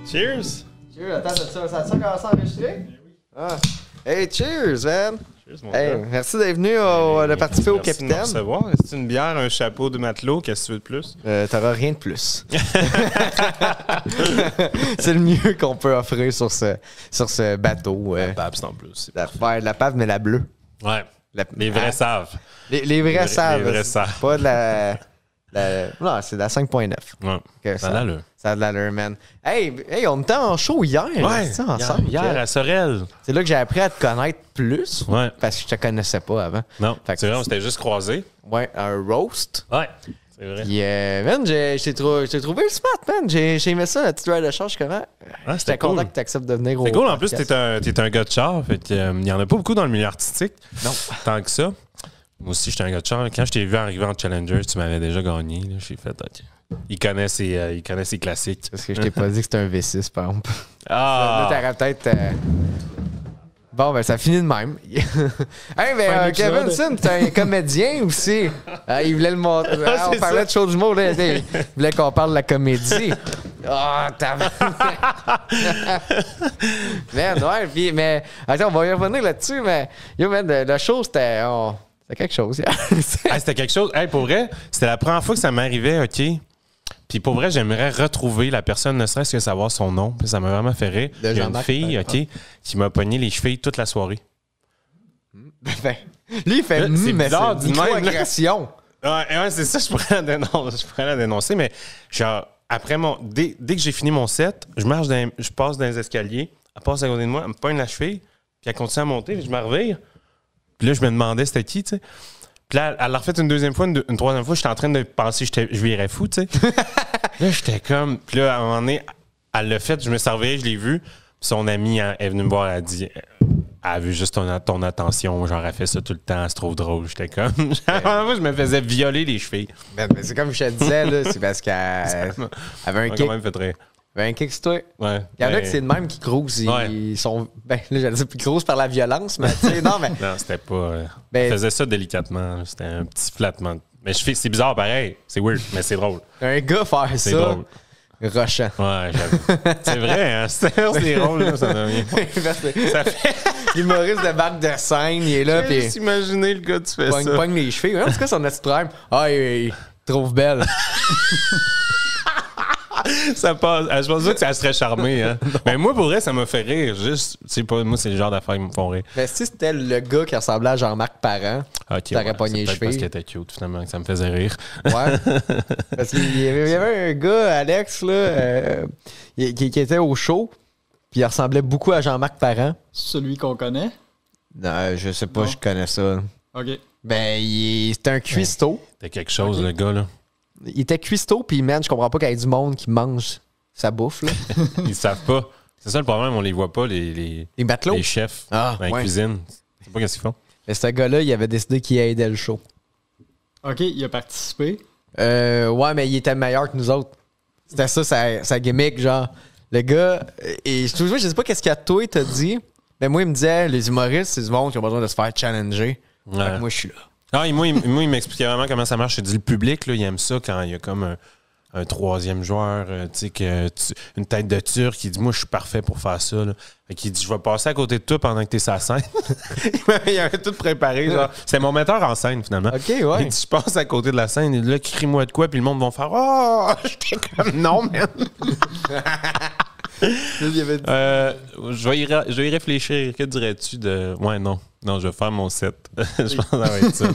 Cheers! Cheers, attends, ça a commencé à enregistrer? Ah. Hey, cheers, man! Cheers, mon Hey, gars. merci d'être venu de participer au Merci de me Capitaine. recevoir. C'est une bière, un chapeau de matelot, qu'est-ce que tu veux de plus? T'auras rien de plus. C'est le mieux qu'on peut offrir sur ce bateau. La Pabst en plus. La pave, mais la bleue. Ouais. La- Les vrais savent. Les vrais savent. Les vrais C'est savent. pas de la... Non, c'est de la 5.9. Ouais. Que Ça a l'allure. Ça a de l'allure, man. Hey, on était en show hier. Ouais. c'est ensemble. Hier à Sorel. C'est là que j'ai appris à te connaître plus. Ouais. Parce que je te connaissais pas avant. Non, Fait que c'est vrai, on s'était juste croisés. Ouais, un roast. Ouais. C'est vrai. Puis, man, je t'ai trouvé smart, man. J'ai aimé ça, la petite ride de charge, comment. Ah, J'étais content que tu acceptes de venir au C'est cool. En plus, podcast. t'es un gars de char. Fait que, il y en a pas beaucoup dans le milieu artistique. Non. Tant que ça. Moi aussi, j'étais un gars de char. Quand je t'ai vu arriver en Challenger, tu m'avais déjà gagné. Là. J'ai fait, OK. Il connaît ses classiques. Parce que je t'ai pas dit que c'était un V6, par exemple. Ah! Là, t'aurais peut-être... Bon, ben, ça finit de même. Hey, mais Kevin Sin, t'es un comédien aussi. Il voulait le montrer. On c'est parlait ça. de choses du mot, là. Il voulait qu'on parle de la comédie. Ah, t'as... Man, ouais, puis, mais... Attends, on va y revenir là-dessus, mais... Yo, man, la chose, c'était... C'était quelque chose. Hey, c'était quelque chose. Hey, pour vrai, c'était la première fois que ça m'arrivait, OK? Puis pour vrai, j'aimerais retrouver la personne, ne serait-ce que savoir son nom. Puis ça m'a vraiment fait rire. De Il y a une Jean-Marc, fille, OK, qui m'a pogné les chevilles toute la soirée. Ben, lui, il fait... Là, c'est mais bizarre, c'est du même, là. micro-agression. Ouais, c'est ça, je pourrais la dénoncer, mais genre, après dès que j'ai fini mon set, je passe dans les escaliers, elle passe à côté de moi, elle me pogne la cheville, puis elle continue à monter, puis je me revire. Puis là, je me demandais c'était qui, tu sais. Puis là, elle l'a refait une deuxième fois, une troisième fois, j'étais en train de penser que je virais fou, tu sais. Là, j'étais comme... Puis là, à un moment donné, elle l'a fait, je me servais, je l'ai vu. Puis son amie est venue me voir, elle a dit... Elle a vu juste ton attention, genre, elle fait ça tout le temps, c'est trop drôle. J'étais comme... Moi, je me faisais violer les chevilles. Mais c'est comme je te disais, là, c'est parce qu'elle avait un Ça m'a kick. quand même fait rire. Un kick sur toi. Ouais. Il y en a Ben, que c'est de même qui crousent. Ouais. Ils sont. Ben, là, j'allais dire plus crousent par la violence, mais tu sais, non, mais. Non, c'était pas... Ben- je faisais ça délicatement. C'était un petit flattement. Mais c'est bizarre pareil. C'est weird, mais c'est drôle. Un gars faire C'est ça. drôle. Rochant. Ouais, j'avoue. C'est vrai, hein? C'est drôle, là, ça devient... Ça fait... L'humoriste de bac de scène, il est là, J'ai puis juste imaginé le gars, tu fais ça. pogne les chevilles. En tout cas, son petit prime. Ah, il trouve belle. Ça passe. Je pense pas que ça serait charmé, hein. Mais moi, pour vrai, ça m'a fait rire. Juste, tu sais pas, moi, c'est le genre d'affaires qui me font rire. Mais si c'était le gars qui ressemblait à Jean-Marc Parent, Ok, t'aurais pogné les c'est peut-être parce chevilles. qu'il était cute, finalement, que ça me faisait rire. Ouais. Parce qu'il y avait un gars, Alex, là, qui était au show, puis il ressemblait beaucoup à Jean-Marc Parent. Celui qu'on connaît. Non, je sais pas, Non. je connais ça. OK. Ben, c'était un cuistot. C'était quelque chose, le gars, là. Il était cuistot, puis man, je comprends pas qu'il y ait du monde qui mange sa bouffe, là. Ils savent pas. C'est ça le problème, on les voit pas, les Les matelots. chefs Ah, dans la ouais. cuisine. Je sais pas qu'est-ce qu'ils font. Mais ce gars-là, il avait décidé qu'il aidait le show. OK, il a participé. Ouais, mais il était meilleur que nous autres. C'était ça, sa gimmick, genre. Le gars, et je sais pas qu'est-ce qu'il a toi, il t'a dit. Mais moi, il me disait, les humoristes, c'est du monde qui ont besoin de se faire challenger. Fait que moi, je suis là. Ah, et moi, il m'expliquait vraiment comment ça marche. Il dit le public, là, il aime ça quand il y a comme un troisième joueur, tu sais, une tête de turc qui dit moi, je suis parfait pour faire ça. Là. Fait qu'il dit je vais passer à côté de toi pendant que t'es sur la scène. Il avait tout préparé. Genre. C'est mon metteur en scène, finalement. OK, ouais. Il dit je passe à côté de la scène. Il dit là, crie-moi de quoi, puis le monde va faire oh, j'étais comme non, man. Il avait dit- Je vais y réfléchir. Que dirais-tu de. Ouais, non. Non, je vais faire mon set. Je pense que ça va être ça.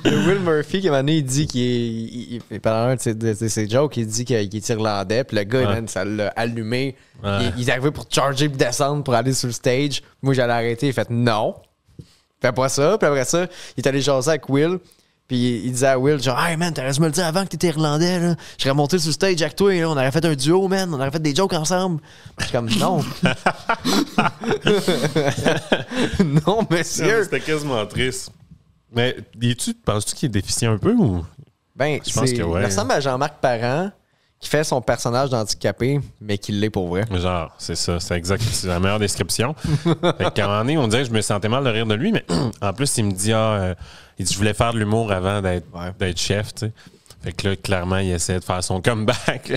Il y a Will Murphy qui, à un moment donné, il dit qu'il est. Pendant un de ses jokes, il dit qu'il est irlandais. Puis le gars, Ouais. man, ça l'a allumé. Ouais. Il est arrivé pour charger et descendre pour aller sur le stage. Moi, j'allais arrêter. Il a fait non. Fais pas ça. Puis après ça, il est allé jaser avec Will. Puis il disait à Will, genre, hey man, t'aurais dû me le dire avant que t'étais irlandais, là. Je serais monté sur le stage avec toi, là. On aurait fait un duo, man. On aurait fait des jokes ensemble. Je suis comme, non. Non, monsieur. C'était quasiment triste. Mais penses-tu qu'il est déficient un peu ou. Ben, Je pense que ouais. il ressemble à Jean-Marc Parent qui fait son personnage d'handicapé, mais qui l'est pour vrai. Genre, c'est ça, c'est exact. C'est la meilleure description. Fait qu'à un moment donné, on dirait que je me sentais mal de rire de lui, mais en plus, il me dit, il dit, je voulais faire de l'humour avant d'être chef, tu sais. Fait que là, clairement, il essayait de faire son comeback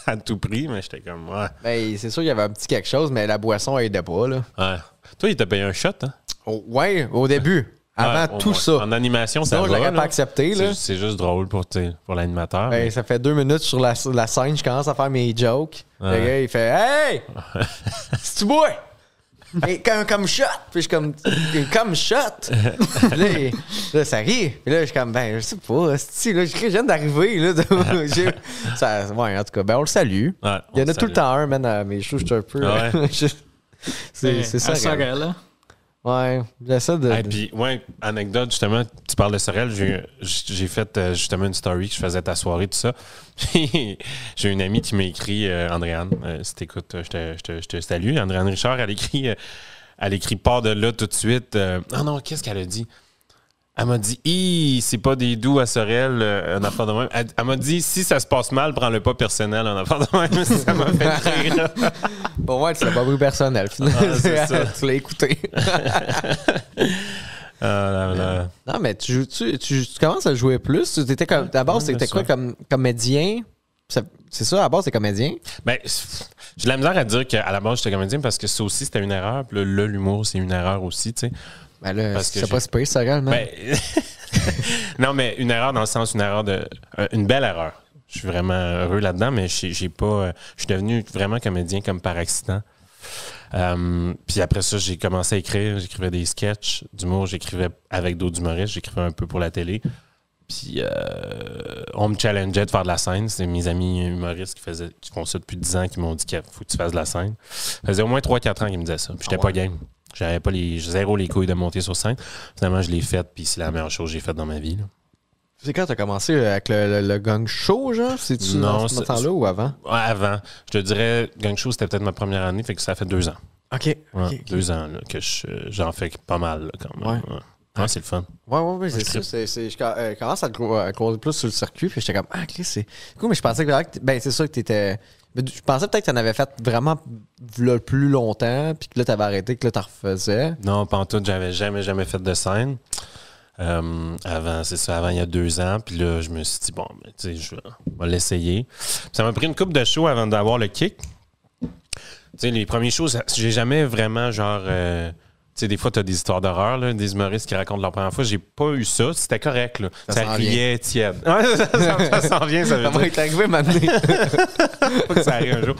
à tout prix, mais j'étais comme, ouais. Ben, c'est sûr qu'il y avait un petit quelque chose, mais la boisson aidait pas, là. Ouais. Toi, il t'a payé un shot, hein? Ouais, au début. Avant Ouais, tout moins. ça. En animation, ça Sinon, va. je l'aurais là. pas accepté, là. C'est juste drôle pour l'animateur. Ben, mais- ça fait 2 minutes sur la scène, je commence à faire mes jokes. Ouais. Le gars, il fait Hey! Si tu bois! Et comme shot! Puis je suis comme shot! Puis là, ça rit. Puis là, je suis comme, ben, je sais pas. Là, je viens d'arriver. Là, ouais, en tout cas, ben, on le salue. Ouais, Il y en on a tout le salue. temps un, man, à mes shows, je suis un peu. Ah ouais? c'est ça. À regarde. Sorel, là. Ouais, j'essaie de. Et puis, ouais, anecdote, justement, tu parles de Sorel, j'ai fait justement une story que je faisais ta soirée, tout ça. Puis, j'ai une amie qui m'a écrit, Andréane, si t'écoutes, je te salue. Andréane Richard, elle écrit pars de là tout de suite. Ah non, qu'est-ce qu'elle a dit? Elle m'a dit, c'est pas des doux à Sorel, un affaire de même. Elle m'a dit, si ça se passe mal, prends-le pas personnel, un affaire de même. Ça m'a fait rire. Bon, ouais, tu l'as pas pris personnel, finalement. Ah, c'est ça. Tu l'as écouté. Ah, là, là. Non, mais tu commences à jouer plus. À base, t'étais quoi comme comédien? C'est ça, à base, t'es comédien? Ben, j'ai de la misère à dire qu'à la base, j'étais comédien parce que ça aussi, c'était une erreur. Puis là, l'humour, c'est une erreur aussi, tu sais. Ben là, Parce que c'est pas super, ça, réellement. Ben, non, mais une erreur dans le sens, une belle erreur. Je suis vraiment heureux là-dedans, mais j'ai pas. Je suis devenu vraiment comédien comme par accident. Puis après ça, j'ai commencé à écrire. J'écrivais des sketchs d'humour. J'écrivais avec d'autres humoristes. J'écrivais un peu pour la télé. Puis on me challengeait de faire de la scène. C'est mes amis humoristes qui font ça depuis 10 ans qui m'ont dit qu'il faut que tu fasses de la scène. Ça faisait au moins 3-4 ans qu'ils me disaient ça. Puis j'étais pas game. J'avais pas zéro les couilles de monter sur scène. Finalement, je l'ai faite, puis c'est la meilleure chose que j'ai faite dans ma vie. Là. C'est quand t'as commencé avec le gang show, genre? C'est-tu Non, dans ce temps-là ou avant? Ouais, avant. Je te dirais, Gang Show, c'était peut-être ma première année, fait que ça fait 2 ans. OK. Ouais, 2 ans là, que j'en fais pas mal, là, quand même. Ouais. Ouais, c'est le fun. Ouais, c'est ça. Je commence à croiser plus sur le circuit, puis j'étais comme, OK, c'est cool, mais je pensais que, ben, c'est sûr que t'étais. Je pensais peut-être que t'en avais fait vraiment le plus longtemps, puis que là, t'avais arrêté, que là, t'en refaisais. Non, pantoute, j'avais jamais fait de scène. Avant, c'est ça, avant il y a 2 ans. Puis là, je me suis dit, bon, ben, tu sais, je vais l'essayer. Puis ça m'a pris une couple de shows avant d'avoir le kick. Tu sais, les premiers shows, j'ai jamais vraiment, genre... tu sais, des fois, tu as des histoires d'horreur, là, des humoristes qui racontent leur première fois. J'ai pas eu ça. C'était correct, là. Ça riait tiède. Ça s'en vient, ça veut Ça dire. va être arrivé maintenant. Faut que ça arrive un jour.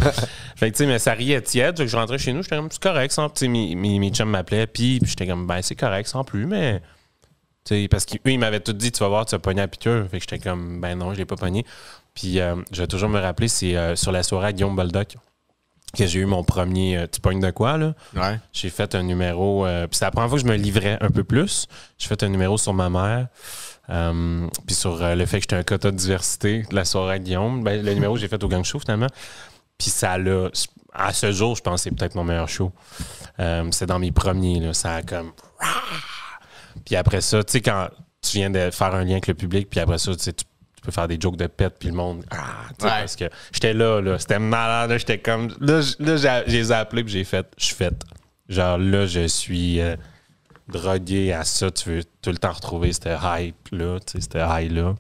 Fait que, tu sais, mais ça riait tiède. Fait que je rentrais chez nous, j'étais comme, c'est correct, sans. Tu sais, mes chums m'appelaient, puis j'étais comme, ben, c'est correct, sans plus, mais. Tu sais, parce qu'eux, ils m'avaient tout dit, tu vas voir, tu vas pogner à piqûre. Fait que j'étais comme, ben non, je l'ai pas pogné. Puis, je vais toujours me rappeler, c'est sur la soirée à Guillaume Boldoc que j'ai eu mon premier Tu pognes de quoi, là? Ouais. J'ai fait un numéro. Puis c'est la première fois que je me livrais un peu plus. J'ai fait un numéro sur ma mère. Puis sur le fait que j'étais un quota de diversité de la soirée à Guillaume. Ben, le numéro que j'ai fait au Gang Show, finalement. Puis ça l'a. À ce jour, je pense que c'est peut-être mon meilleur show. C'est dans mes premiers, là. Ça a comme. Puis après ça, tu sais, quand tu viens de faire un lien avec le public, puis après ça, tu sais, tu peux faire des jokes de pète, puis le monde. Tu sais, parce que j'étais là, c'était malade, là, j'étais comme. Là, je les ai appelés, puis je suis fait. Genre, là, je suis drogué à ça, tu veux tout le temps retrouver cette hype-là, tu sais, cette high-là.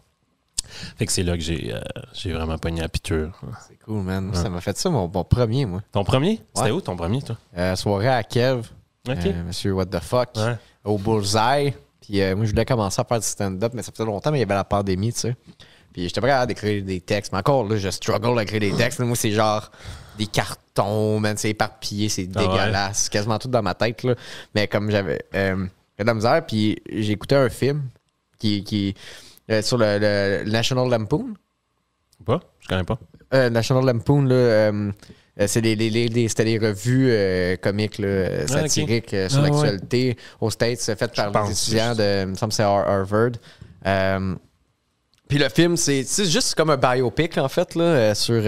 Fait que c'est là que j'ai vraiment pogné la piqûre. C'est cool, man. Ça m'a fait ça, mon premier, moi. Ton premier? C'était où ton premier, toi? Soirée à Kev. OK. Monsieur What the Fuck. Ouais. Au Bullseye. Puis moi, je voulais commencer à faire du stand-up, mais ça faisait longtemps, mais il y avait la pandémie, tu sais. Puis j'étais pas capable d'écrire des textes. Mais encore, là, je struggle à écrire des textes. Moi, c'est genre des cartons, man. C'est éparpillé, c'est dégueulasse. C'est quasiment tout dans ma tête, là. Mais comme j'avais de la misère, puis j'écoutais un film qui sur le National Lampoon. Pas? Je connais pas. National Lampoon, là, c'était les revues comiques là, satiriques sur l'actualité aux States, faites par les étudiants de, il me semble que c'est Harvard. Puis le film, c'est juste comme un biopic, en fait, là, sur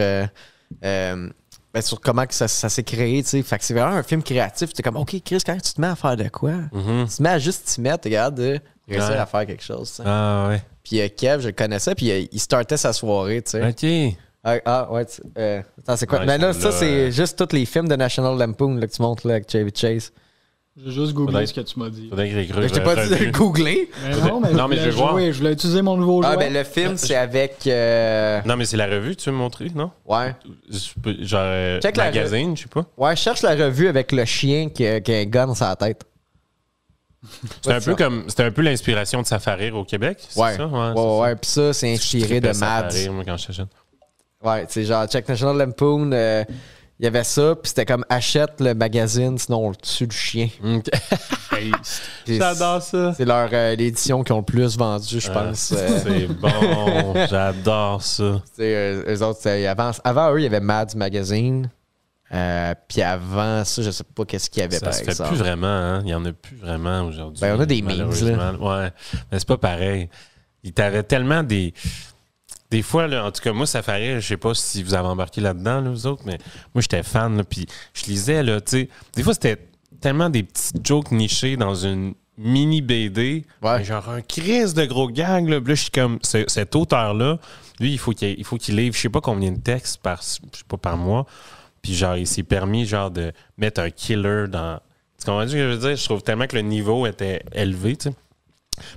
comment que ça s'est créé. T'sais. Fait que c'est vraiment un film créatif. C'est comme, OK, Chris, quand tu te mets à faire de quoi? Tu te mets à juste t'y mettre, regarde, de réussir à faire quelque chose. T'sais. Ah, ouais. Puis Kev, je le connaissais, puis il startait sa soirée, tu sais. OK. Ouais. Attends, c'est quoi? Ouais, Mais là, ça, ça, c'est juste tous les films de National Lampoon là, que tu montres là, avec Chevy Chase. J'ai juste googlé Faudrait- ce que tu m'as dit. Faudrait que j'ai cru. Je t'ai pas dit de le googler. Mais non, mais, Non, mais je vais voir. Je voulais utiliser mon nouveau jouet. Ah, ben le film, c'est avec. Non, mais c'est la revue, tu veux me montrer, non? Ouais. Genre, Check la magazine, je sais pas. Ouais, je cherche la revue avec le chien qui a un gun sur la tête. C'était un peu l'inspiration de Safarir au Québec, c'est Ouais. ça? Ouais. Puis ça, c'est inspiré de Mads. Safarir, moi, quand j'étais jeune. Ouais, c'est genre Check National Lampoon. Il y avait ça, puis c'était comme achète le magazine, sinon on le tue le chien. Puis J'adore ça. C'est leur l'édition qui ont le plus vendu, je pense. C'est bon, j'adore ça. Eux autres, avant eux, il y avait Mads Magazine. Puis avant ça, je sais pas qu'est-ce qu'il y avait Ça par se fait exemple. plus vraiment, hein? Il y en a plus vraiment aujourd'hui. Ben, on a des memes, malheureusement. Ouais, mais c'est pas pareil. Il t'avait tellement des fois, là, en tout cas, moi, ça ferait, je sais pas si vous avez embarqué là-dedans, là, vous autres, mais moi, j'étais fan, là, puis je lisais, là, tu sais, des fois, c'était tellement des petites jokes nichés dans une mini BD, Ouais. mais genre un crise de gros gag, là, puis là, je suis comme, cet auteur-là, lui, il faut qu'il livre, je sais pas combien de textes par mois, puis genre, il s'est permis, genre, de mettre un killer dans... Tu comprends ce que je veux dire? Je trouve tellement que le niveau était élevé, tu sais.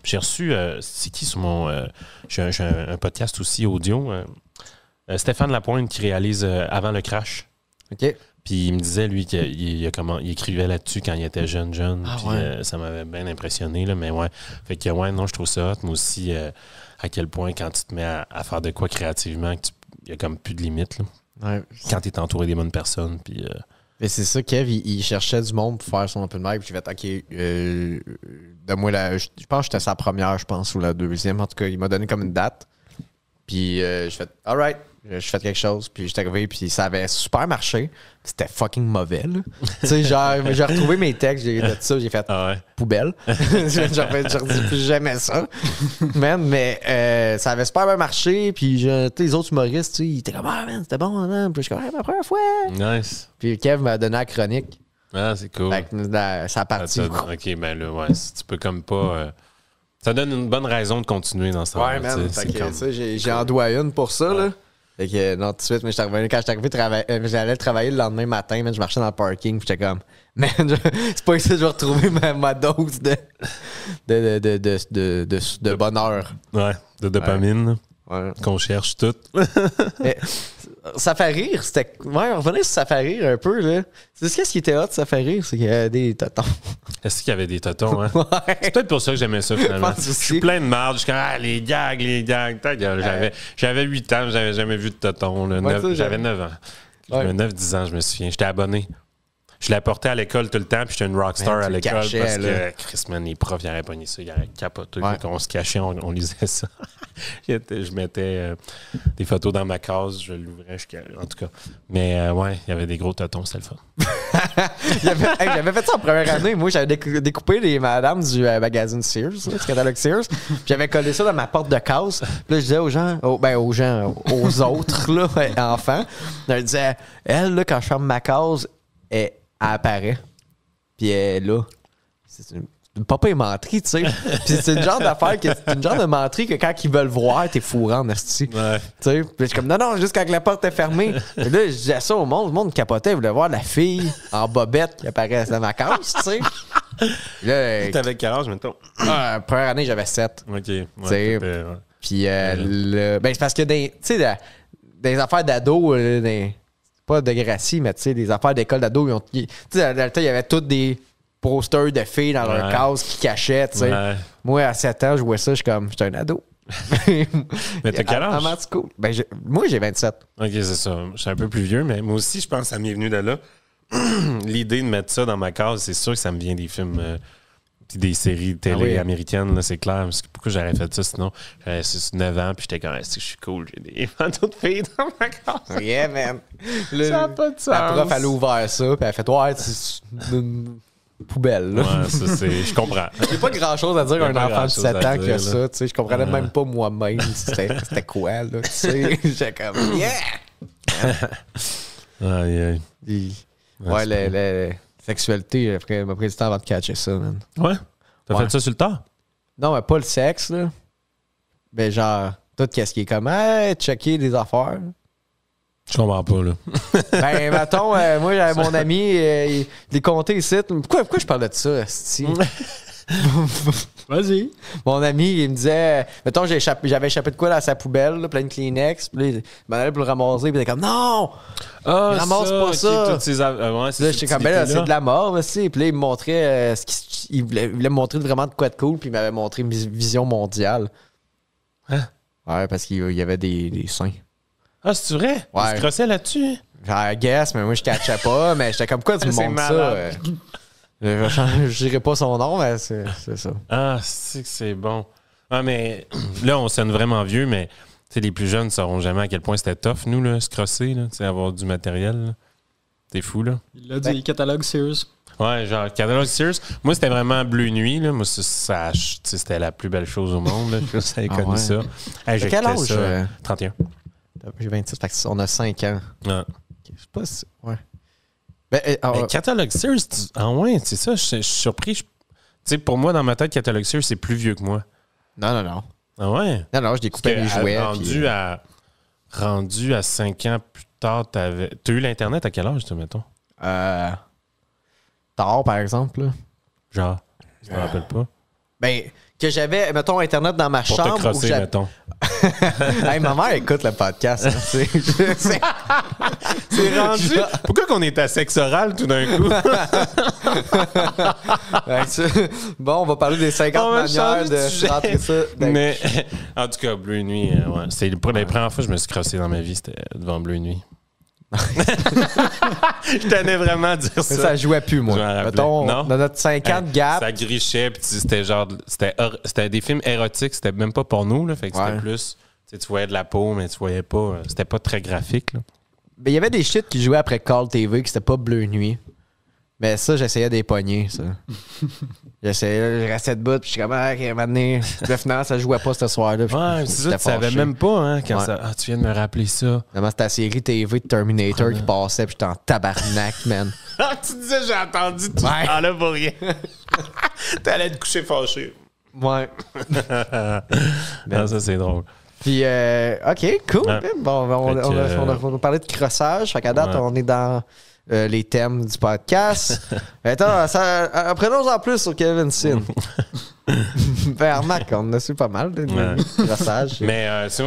J'ai reçu, c'est qui sur mon... j'ai un podcast aussi audio. Stéphane Lapointe qui réalise Avant le crash. OK. Puis il me disait, lui, qu'il écrivait là-dessus quand il était jeune. Ah, Puis ouais. ça m'avait bien impressionné, là, mais ouais. Fait que ouais, non, je trouve ça hot. Moi aussi, à quel point quand tu te mets à faire de quoi créativement, il y a comme plus de limites, là. Ouais. Quand tu es entouré des bonnes personnes, puis... Mais c'est ça, Kev, il cherchait du monde pour faire son open mic. Puis j'ai fait, OK, donne-moi je pense que j'étais sa première, je pense, ou la deuxième. En tout cas, il m'a donné comme une date. Puis j'ai fait, all right, je fais quelque chose. Puis j'étais arrivé, puis ça avait super marché. C'était fucking mauvais, là. Tu sais, genre, j'ai retrouvé mes textes, j'ai fait ça, j'ai fait Ah ouais. poubelle. Je redis plus jamais ça. Man, mais ça avait super bien marché. Puis les autres humoristes, tu sais, ils étaient comme, ah, man, c'était bon, hein? Puis je suis comme, hey, ma première fois. Nice. Puis Kev m'a donné la chronique. Ah, c'est cool. Fait que ça a parti. OK, ben là, ouais, si tu peux comme pas... ça donne une bonne raison de continuer dans ce temps-là. Ouais, man. tu sais, Fait c'est que comme- ça, j'ai en doigt une pour ça, là. Fait que non, tout de suite, mais j'étais revenu, quand j'étais arrivé, j'allais travailler le lendemain matin, man, je marchais dans le parking, puis j'étais comme, man, c'est pas ici que je vais retrouver ma dose de bonheur. Ouais, de dopamine, là, Ouais. qu'on cherche tout. Mais, ça fait rire, c'était. Ouais, on revenait sur ça fait rire un peu, là. Tu sais ce qui était hot, ça fait rire, c'est qu'il y a des totons. Est-ce qu'il y avait des totons, hein? Ouais. C'est peut-être pour ça que j'aimais ça, finalement. Je pense Je aussi. suis plein de marde. Je suis comme, les gags. Ta gueule. J'avais 8 ans, j'avais jamais vu de totons. Là. Ouais, ça, J'avais 9 ans. Ouais. J'avais 9-10 ans, je me souviens. J'étais abonné. Je l'apportais à l'école tout le temps, puis j'étais une rockstar Man, à tu le l'école cachais, parce là. que Chris, man, les profs, ils auraient pogné ça, ils auraient capoté. Ouais. Quand on se cachait, on lisait ça. Je mettais des photos dans ma case, je l'ouvrais, en tout cas. Mais ouais, il y avait des gros totons, c'était le fun. J'avais fait ça en première année. Moi, j'avais découpé les madames du magazine Sears, là, du catalogue Sears. Puis j'avais collé ça dans ma porte de case. Puis là, je disais aux autres, là, enfants, je disais, elle, là, quand je ferme ma case, elle apparaît. Puis elle est là. C'est une pas menterie, tu sais. Puis c'est une genre d'affaire, c'est une genre de menterie que quand ils veulent voir, t'es fourrant en esti. Ouais. Tu sais, puis je suis comme, non, juste quand la porte est fermée. Et là, je disais ça au monde, le monde capotait, voulait voir la fille en bobette qui apparaît dans ma case, tu sais. Puis là, T'avais quel âge, mettons? première année, j'avais 7. OK. Ouais, T'sais, ouais. Puis, ben, c'est parce que, tu sais, des affaires d'ado, pas de Gracie, mais tu sais, des affaires d'école d'ado, tu sais, dans le temps, il y avait tous des posters de filles dans leur Ouais. case qui cachaient, tu sais. Ouais. Moi, à 7 ans, je jouais ça, j'étais un ado. Mais t'as quel âge? En maths school. Ben, moi, j'ai 27. OK, c'est ça. Je suis un peu plus vieux, mais moi aussi, je pense que ça m'est venu de là. L'idée de mettre ça dans ma case, c'est sûr que ça me vient des films puis des séries de télé Ah oui. américaines, là, c'est clair. Parce que pourquoi j'aurais fait ça sinon? J'avais 9 ans, puis j'étais comme, est-ce que je suis cool? J'ai des photos de filles dans ma case. Yeah, man. Ça a pas de sens. La prof, elle a ouvert ça, puis elle a fait, ouais, c'est une poubelle, là. Ouais, ça, c'est. Je comprends. J'ai pas grand chose à dire à Y a un pas enfant de grand-chose 7 à ans qui dire, a là. ça, tu sais. Je comprenais même pas moi-même c'était quoi, là, tu sais. J'étais comme, yeah! Aïe, aïe. Ouais, la sexualité, après, m'a pris du temps avant de catcher ça, man. Ouais? T'as Ouais. fait ça sur le tard? Non, mais pas le sexe, là. Mais genre, tout qu'est-ce qui est comme, hey, checker des affaires. Je comprends pas, là. Ben, mettons, moi, j'avais mon ami, il les comptait ici. Pourquoi je parle de ça, esti? Vas-y. Mon ami, il me disait, mettons, j'avais échappé de quoi dans sa poubelle, là, plein de Kleenex. Puis là, il m'en allait pour le ramasser. Puis il était comme, non! Ramasse pas ça. Toutes ces ouais, Là, j'étais comme, ben là, c'est de la mort, aussi. Puis là, il me montrait, il voulait me montrer vraiment de quoi de cool. Puis il m'avait montré une vision mondiale. Hein? Ouais, parce qu'il y avait des seins. Ah, c'est vrai? Ouais. Tu te crossais là-dessus? I guess, mais moi, je catchais pas. Mais j'étais comme, pourquoi tu me C'est montres ça? malade. Je dirais pas son nom, mais c'est ça. Ah, c'est que c'est bon. Ah, mais là, on sonne vraiment vieux, mais tu sais, les plus jeunes ne sauront jamais à quel point c'était tough, nous, là, se crosser, là, tu sais, avoir du matériel. Là. C'est fou, là. Il a dit catalogue Sears. Ouais, genre, Catalogue Sears. Moi, c'était vraiment Bleu Nuit, là. Moi, ça, tu sais, c'était la plus belle chose au monde, là. Je savais connu ouais. ça. Hey, Quel âge? ça, 31. J'ai 26, fait qu'on a 5 ans. Ouais. Je sais pas si... Ouais. Mais Catalogue Sears, ah ouais, c'est ça, je suis surpris. Tu sais, pour moi, dans ma tête, Catalogue Sears, c'est plus vieux que moi. Non. Ah ouais? Non, je découpais mes jouets. Rendu à 5 ans plus tard, t'as eu l'Internet à quel âge, toi, mettons? Tard, par exemple. Là. Genre, je me rappelle pas. Ben, que j'avais, mettons, Internet dans ma Pour chambre. te crosser, mettons. Hey, ma mère écoute le podcast. Hein, C'est rendu. Pourquoi qu'on est à sexe oral tout d'un coup? Bon, on va parler des 50 manières de rentrer ça. Mais, en tout cas, Bleu Nuit, ouais. C'est les premières fois que je me suis crossé dans ma vie, c'était devant Bleu Nuit. Je tenais vraiment à dire ça. Mais ça jouait plus, moi. Mettons, non? dans notre 50 gap. Ça grichait, puis c'était genre. C'était des films érotiques, c'était même pas pour nous, là. Fait que c'était plus. Tu voyais de la peau, mais tu voyais pas. C'était pas très graphique, là. Ben, il y avait des shit qui jouaient après Call TV, qui c'était pas Bleu Nuit. Mais ça, j'essayais des poignées, ça. Je restais debout, puis je suis comme, ok, maintenant, finalement, ça jouait pas ce soir-là. Ouais, c'est ça, tu savais même pas, hein, quand ça. Ah, tu viens de me rappeler ça. Finalement, c'était la série TV de Terminator qui passait, puis j'étais en tabarnak, man. Ah, tu disais, j'ai entendu tout ça là pour rien. T'allais te coucher fâché. Ouais. Non, ça, c'est drôle. Puis, ok, cool. Ouais. Bon, on va parler de crossage. Fait qu'à date, on est dans les thèmes du podcast. Attends, apprenons-en plus sur Kevin Sin. Ben, remarque, on a su pas mal de crossage. Mais si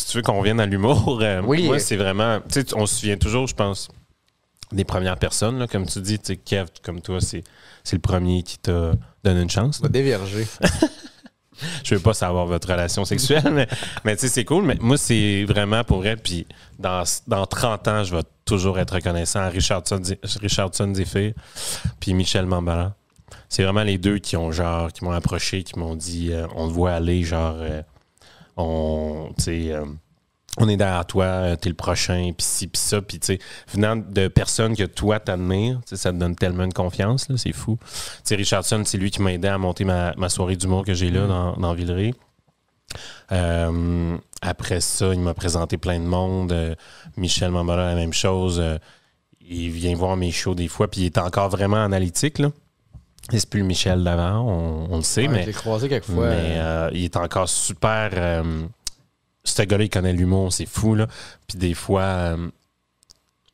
tu veux qu'on revienne à l'humour, moi, c'est vraiment... Tu sais, on se souvient toujours, je pense, des premières personnes. Là, comme tu dis, Kev, comme toi, c'est le premier qui t'a donné une chance. On va déverger. Je veux pas savoir votre relation sexuelle, mais tu sais, c'est cool. Mais moi, c'est vraiment pour être. Puis dans 30 ans, je vais toujours être reconnaissant à Richardson Zephyr puis Michel Mambala. C'est vraiment les deux qui m'ont approché, qui m'ont dit on te voit aller, genre on est derrière toi, t'es le prochain, puis ci, puis ça. Puis, tu sais, venant de personnes que toi t'admires, ça te donne tellement de confiance, là, c'est fou. Tu sais, Richardson, c'est lui qui m'a aidé à monter ma soirée d'humour que j'ai là dans Villeray. Après ça, il m'a présenté plein de monde. Michel Mambala, la même chose. Il vient voir mes shows des fois, puis il est encore vraiment analytique, là. C'est plus le Michel d'avant, on le sait, mais... Je l'ai croisé quelques fois. Mais il est encore super... ce gars-là, il connaît l'humour, c'est fou, là. Puis des fois,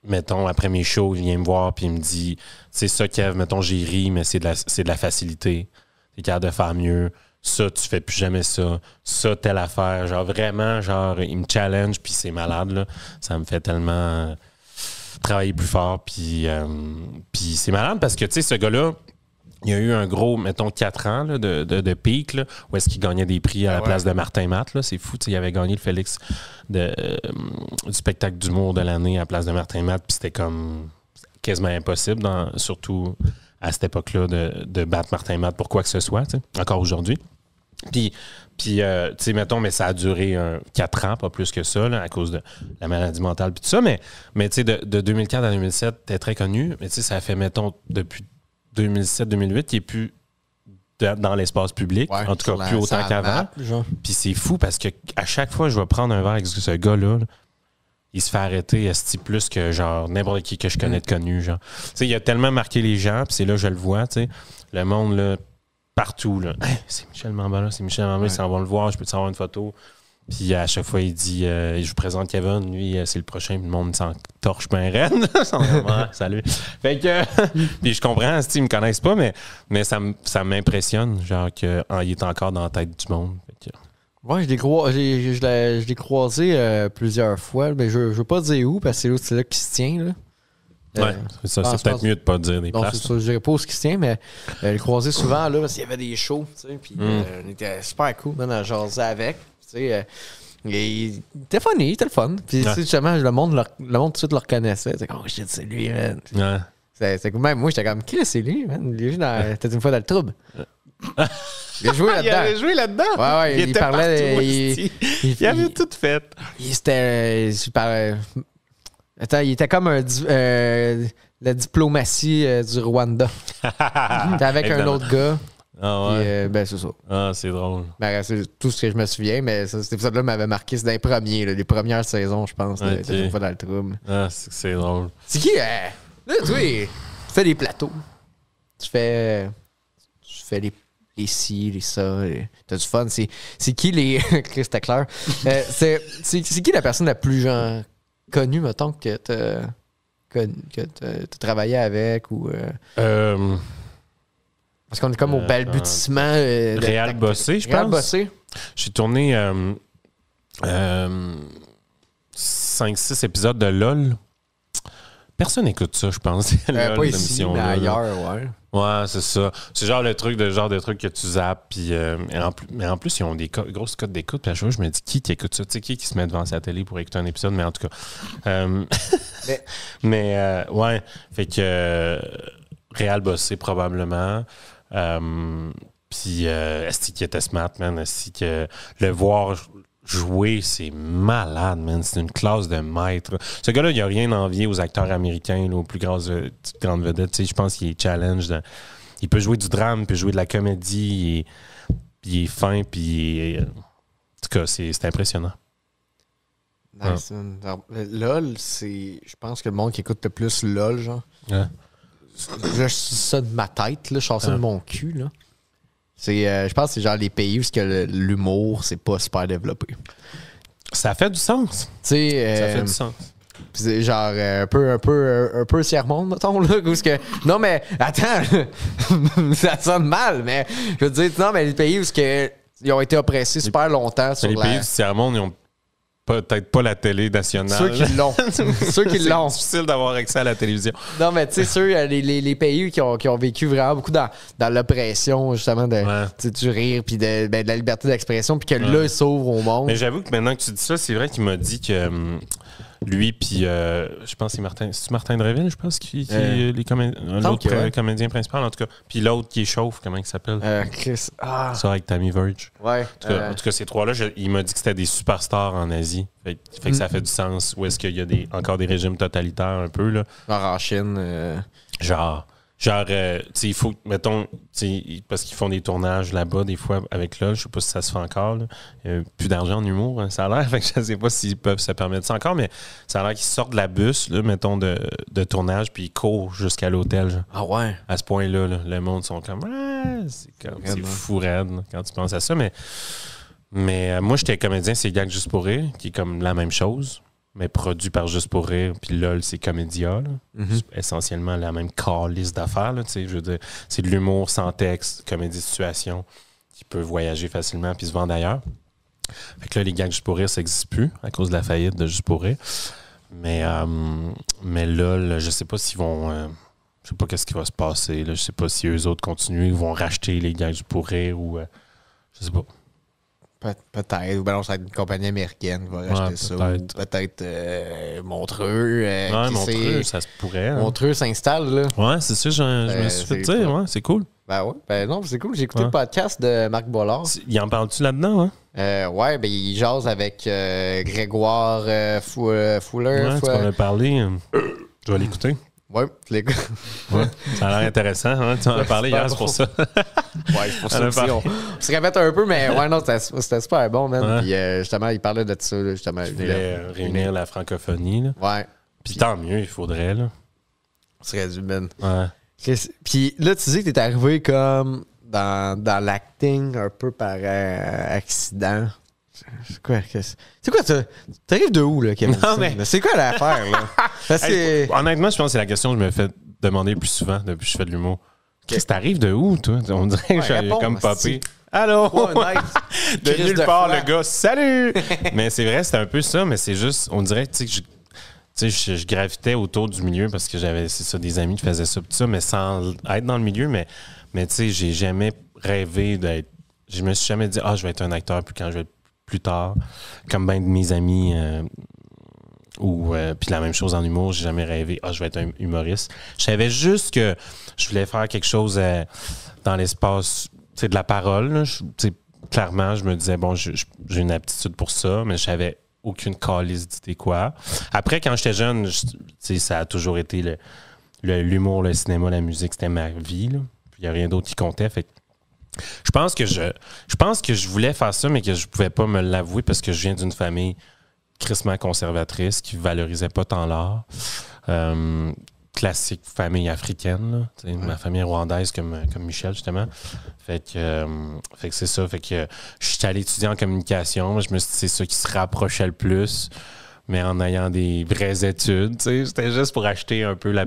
mettons, après mes shows, il vient me voir puis il me dit, c'est ça, Kev, mettons, j'ai ri, mais c'est de la facilité. T'es capable de faire mieux. Ça, tu fais plus jamais ça. Ça, telle affaire. Genre, vraiment, genre, il me challenge puis c'est malade, là. Ça me fait tellement travailler plus fort. Puis c'est malade parce que, tu sais, ce gars-là, il y a eu un gros, mettons, 4 ans là, de pic, là, où est-ce qu'il gagnait des prix à la place de Martin Matt. Là. C'est fou. Il avait gagné le Félix du spectacle d'humour de l'année à la place de Martin Matt. Puis c'était comme quasiment impossible, surtout à cette époque-là, de battre Martin Matt pour quoi que ce soit, encore aujourd'hui. Puis tu sais, mettons, mais ça a duré 4 ans, pas plus que ça, là, à cause de la maladie mentale puis tout ça. Mais tu sais, de 2004 à 2007, t'es très connu. Mais tu sais, ça a fait, mettons, depuis 2007-2008, qui est plus dans l'espace public, en tout cas plus autant qu'avant. Puis c'est fou parce que à chaque fois que je vais prendre un verre avec ce gars-là, il se fait arrêter esti plus que genre n'importe qui que je connais de connu. Genre. Il a tellement marqué les gens, puis c'est là que je le vois. T'sais. Le monde, là, partout. Là, hey, c'est Michel Mambala, ils s'en vont le voir, je peux te savoir une photo. Puis à chaque fois, il dit je vous présente Kevin, lui, c'est le prochain, puis le monde s'en torche ben raide. Salut. Fait que, puis je comprends, ils me connaissent pas, mais ça m'impressionne, genre qu'il est encore dans la tête du monde. Fait que, Ouais, je l'ai croisé plusieurs fois, mais je veux pas dire où, parce que c'est là qu'il se tient, là. ouais, c'est ça, c'est peut-être mieux de pas dire des Non, places. c'est ça, je dirais pas où il se tient, mais je l'ai croisé souvent, là, parce qu'il y avait des shows, tu sais, puis on était super cool, man, à jaser avec, tu sais. Il était funny, il était le fun. Puis, tu sais, justement, le monde tout de suite le reconnaissait. C'est comme, oh shit, c'est lui, man. Ouais. C'est comme, même moi, j'étais comme, qui c'est lui, man? Il est peut-être une fois dans le trouble. Il a joué là-dedans. Il avait joué là-dedans. Ouais, il parlait. Il avait tout fait. Attends, il était comme la diplomatie du Rwanda. T'es avec un autre gars. Ah ouais. Puis, ben, c'est ça. Ah, c'est drôle. Ben, c'est tout ce que je me souviens, mais cet épisode-là m'avait marqué. C'est dans les premiers, là, les premières saisons, je pense. Okay. Peut-être une fois dans le trouble. Ah, c'est drôle. C'est qui? Là, tu fais des plateaux. Tu fais les ci, les ça. T'as du fun. C'est qui les. Chris, t'as clair. C'est qui la personne la plus genre, connue, mettons, que t'as travaillé avec ou. Parce qu'on est comme au balbutiement. Réal Bossé, je pense. Réal Bossé. J'ai tourné 5-6 épisodes de LOL. Personne n'écoute ça, je pense. LOL, pas ici, mais ailleurs, ouais. Ouais, c'est ça. C'est genre le truc que tu zappes. Puis, mais en plus, ils ont des grosses cotes d'écoute. Puis à chaque fois, je me dis, qui écoute ça? Tu sais, qui se met devant sa télé pour écouter un épisode? Mais en tout cas. Ouais. Fait que Réal Bossé, probablement. Puis, est-ce qu'il était smart, man? Est-ce que le voir jouer, c'est malade, man. C'est une classe de maître. Ce gars-là, il n'a rien envié aux acteurs américains, là, aux plus grandes vedettes. Je pense qu'il est challenge. Il peut jouer du drame, il peut jouer de la comédie. Il est fin, puis en tout cas, c'est impressionnant. Nice. Ouais. LOL, c'est. Je pense que le monde qui écoute le plus LOL, genre. Ouais. Je suis ça de ma tête, là. Je sors ça de mon cul, là. Je pense que c'est genre les pays où l'humour, c'est pas super développé. Ça fait du sens. Ça fait du sens. C'est genre un peu Sierre-Monde, mettons, là. Non, mais attends, ça sonne mal, mais je veux dire, non, mais les pays où ils ont été oppressés super longtemps sur les pays du Tiers-Monde, ils ont peut-être pas la télé nationale. Ceux qui l'ont. Ceux qui l'ont. C'est difficile d'avoir accès à la télévision. Non, mais tu sais, les pays qui ont vécu vraiment beaucoup dans l'oppression, justement, du rire, puis de la liberté d'expression, puis que là, ils s'ouvrent au monde. Mais j'avoue que maintenant que tu dis ça, c'est vrai qu'il m'a dit que lui, puis je pense que c'est Martin. C'est Martin Dreville, je pense, l'autre comédien principal, en tout cas. Puis l'autre qui est chauffe, comment il s'appelle? Chris. Ah. Ça, avec Tammy Verge. Ouais. En tout cas, ces trois-là, il m'a dit que c'était des superstars en Asie. Fait que ça fait du sens. Où est-ce qu'il y a encore des régimes totalitaires un peu, là? Genre en Chine. Genre, tu sais, il faut, mettons, parce qu'ils font des tournages là-bas, des fois, avec LOL, je sais pas si ça se fait encore, là. Plus d'argent en humour, hein, ça a l'air, fait que je sais pas s'ils peuvent se permettre ça encore, mais ça a l'air qu'ils sortent de la bus, là, mettons, de tournage, puis ils courent jusqu'à l'hôtel, genre. Ah ouais? À ce point-là, là, le monde sont comme, c'est fou raide, là, quand tu penses à ça, mais moi, j'étais comédien, c'est Gag Juste pour rire, qui est comme la même chose. Mais produit par Juste pour rire, puis LOL, c'est Comédia. C'est essentiellement la même calice d'affaires. Je veux dire, c'est de l'humour sans texte, comédie de situation, qui peut voyager facilement puis se vendre ailleurs. Fait que là, les Gags Juste pour rire, ça n'existe plus à cause de la faillite de Juste pour rire. Mais LOL, je sais pas s'ils vont... je sais pas qu'est-ce qui va se passer. Là. Je sais pas si eux autres continuent, ils vont racheter les Gags Juste pour rire ou... je sais pas. Peut-être. Ou bien ça va être une compagnie américaine qui va racheter ça. Peut-être. Ou peut-être Montreux. Montreux, ça se pourrait. Hein. Montreux s'installe, là. Ouais, c'est ça, je me suis fait dire. Ouais, c'est cool. Ben ouais. Ben non, c'est cool. J'ai écouté le podcast de Marc Bollard. Il en parle-tu là-dedans, hein? Ouais, ben il jase avec Grégoire Fuller. Ouais, tu m'en as parlé. Je vais l'écouter. Ouais, je l'écoute. Ouais, ça a l'air intéressant. Hein? Tu en as parlé hier, c'est pour ça. Ouais, c'est pour ça aussi. On se répète un peu, mais ouais, non, c'était super bon, man. Ouais. Puis justement, il parlait de ça. Là, justement, il voulait réunir la francophonie. Là. Ouais. Puis tant mieux, il faudrait. Là. Ce serait du man. Ouais. Puis là, tu dis que t'es arrivé comme dans l'acting un peu par accident. C'est quoi? C'est quoi ça? T'arrives de où, là, Kevin? Non, mais- C'est quoi l'affaire, là? Parce que... Honnêtement, je pense que c'est la question que je me fais demander le plus souvent depuis que je fais de l'humour. Qu'est-ce que t'arrives de où, toi? On dirait que je suis réponds, comme hostie. popé. Allô? Ouais, nice. De Chris nulle de part, flan. le gars, salut! Mais c'est vrai, c'était un peu ça, mais c'est juste, on dirait, tu sais, que je gravitais autour du milieu parce que j'avais, c'est ça, des amis qui faisaient ça, tout ça, mais sans être dans le milieu, mais tu sais, j'ai jamais rêvé d'être. Je me suis jamais dit, je vais être un acteur quand je vais être plus tard, comme ben de mes amis. Puis la même chose en humour, j'ai jamais rêvé, je vais être un humoriste. Je savais juste que je voulais faire quelque chose dans l'espace, tu sais, de la parole. Là. Tu sais, clairement, je me disais, bon, j'ai une aptitude pour ça, mais je savais aucune calice d'idée quoi. Après, quand j'étais jeune, tu sais, ça a toujours été l'humour, le cinéma, la musique, c'était ma vie. Là. Puis il n'y a rien d'autre qui comptait. Fait que je pense que je voulais faire ça, mais que je pouvais pas me l'avouer parce que je viens d'une famille crissement conservatrice qui valorisait pas tant l'art. Classique famille africaine, là. Ma famille est rwandaise comme Michel, justement. Fait que c'est ça. Fait que je suis allé étudier en communication. Je me suis dit c'est ça qui se rapprochait le plus, mais en ayant des vraies études. T'sais. C'était juste pour acheter un peu la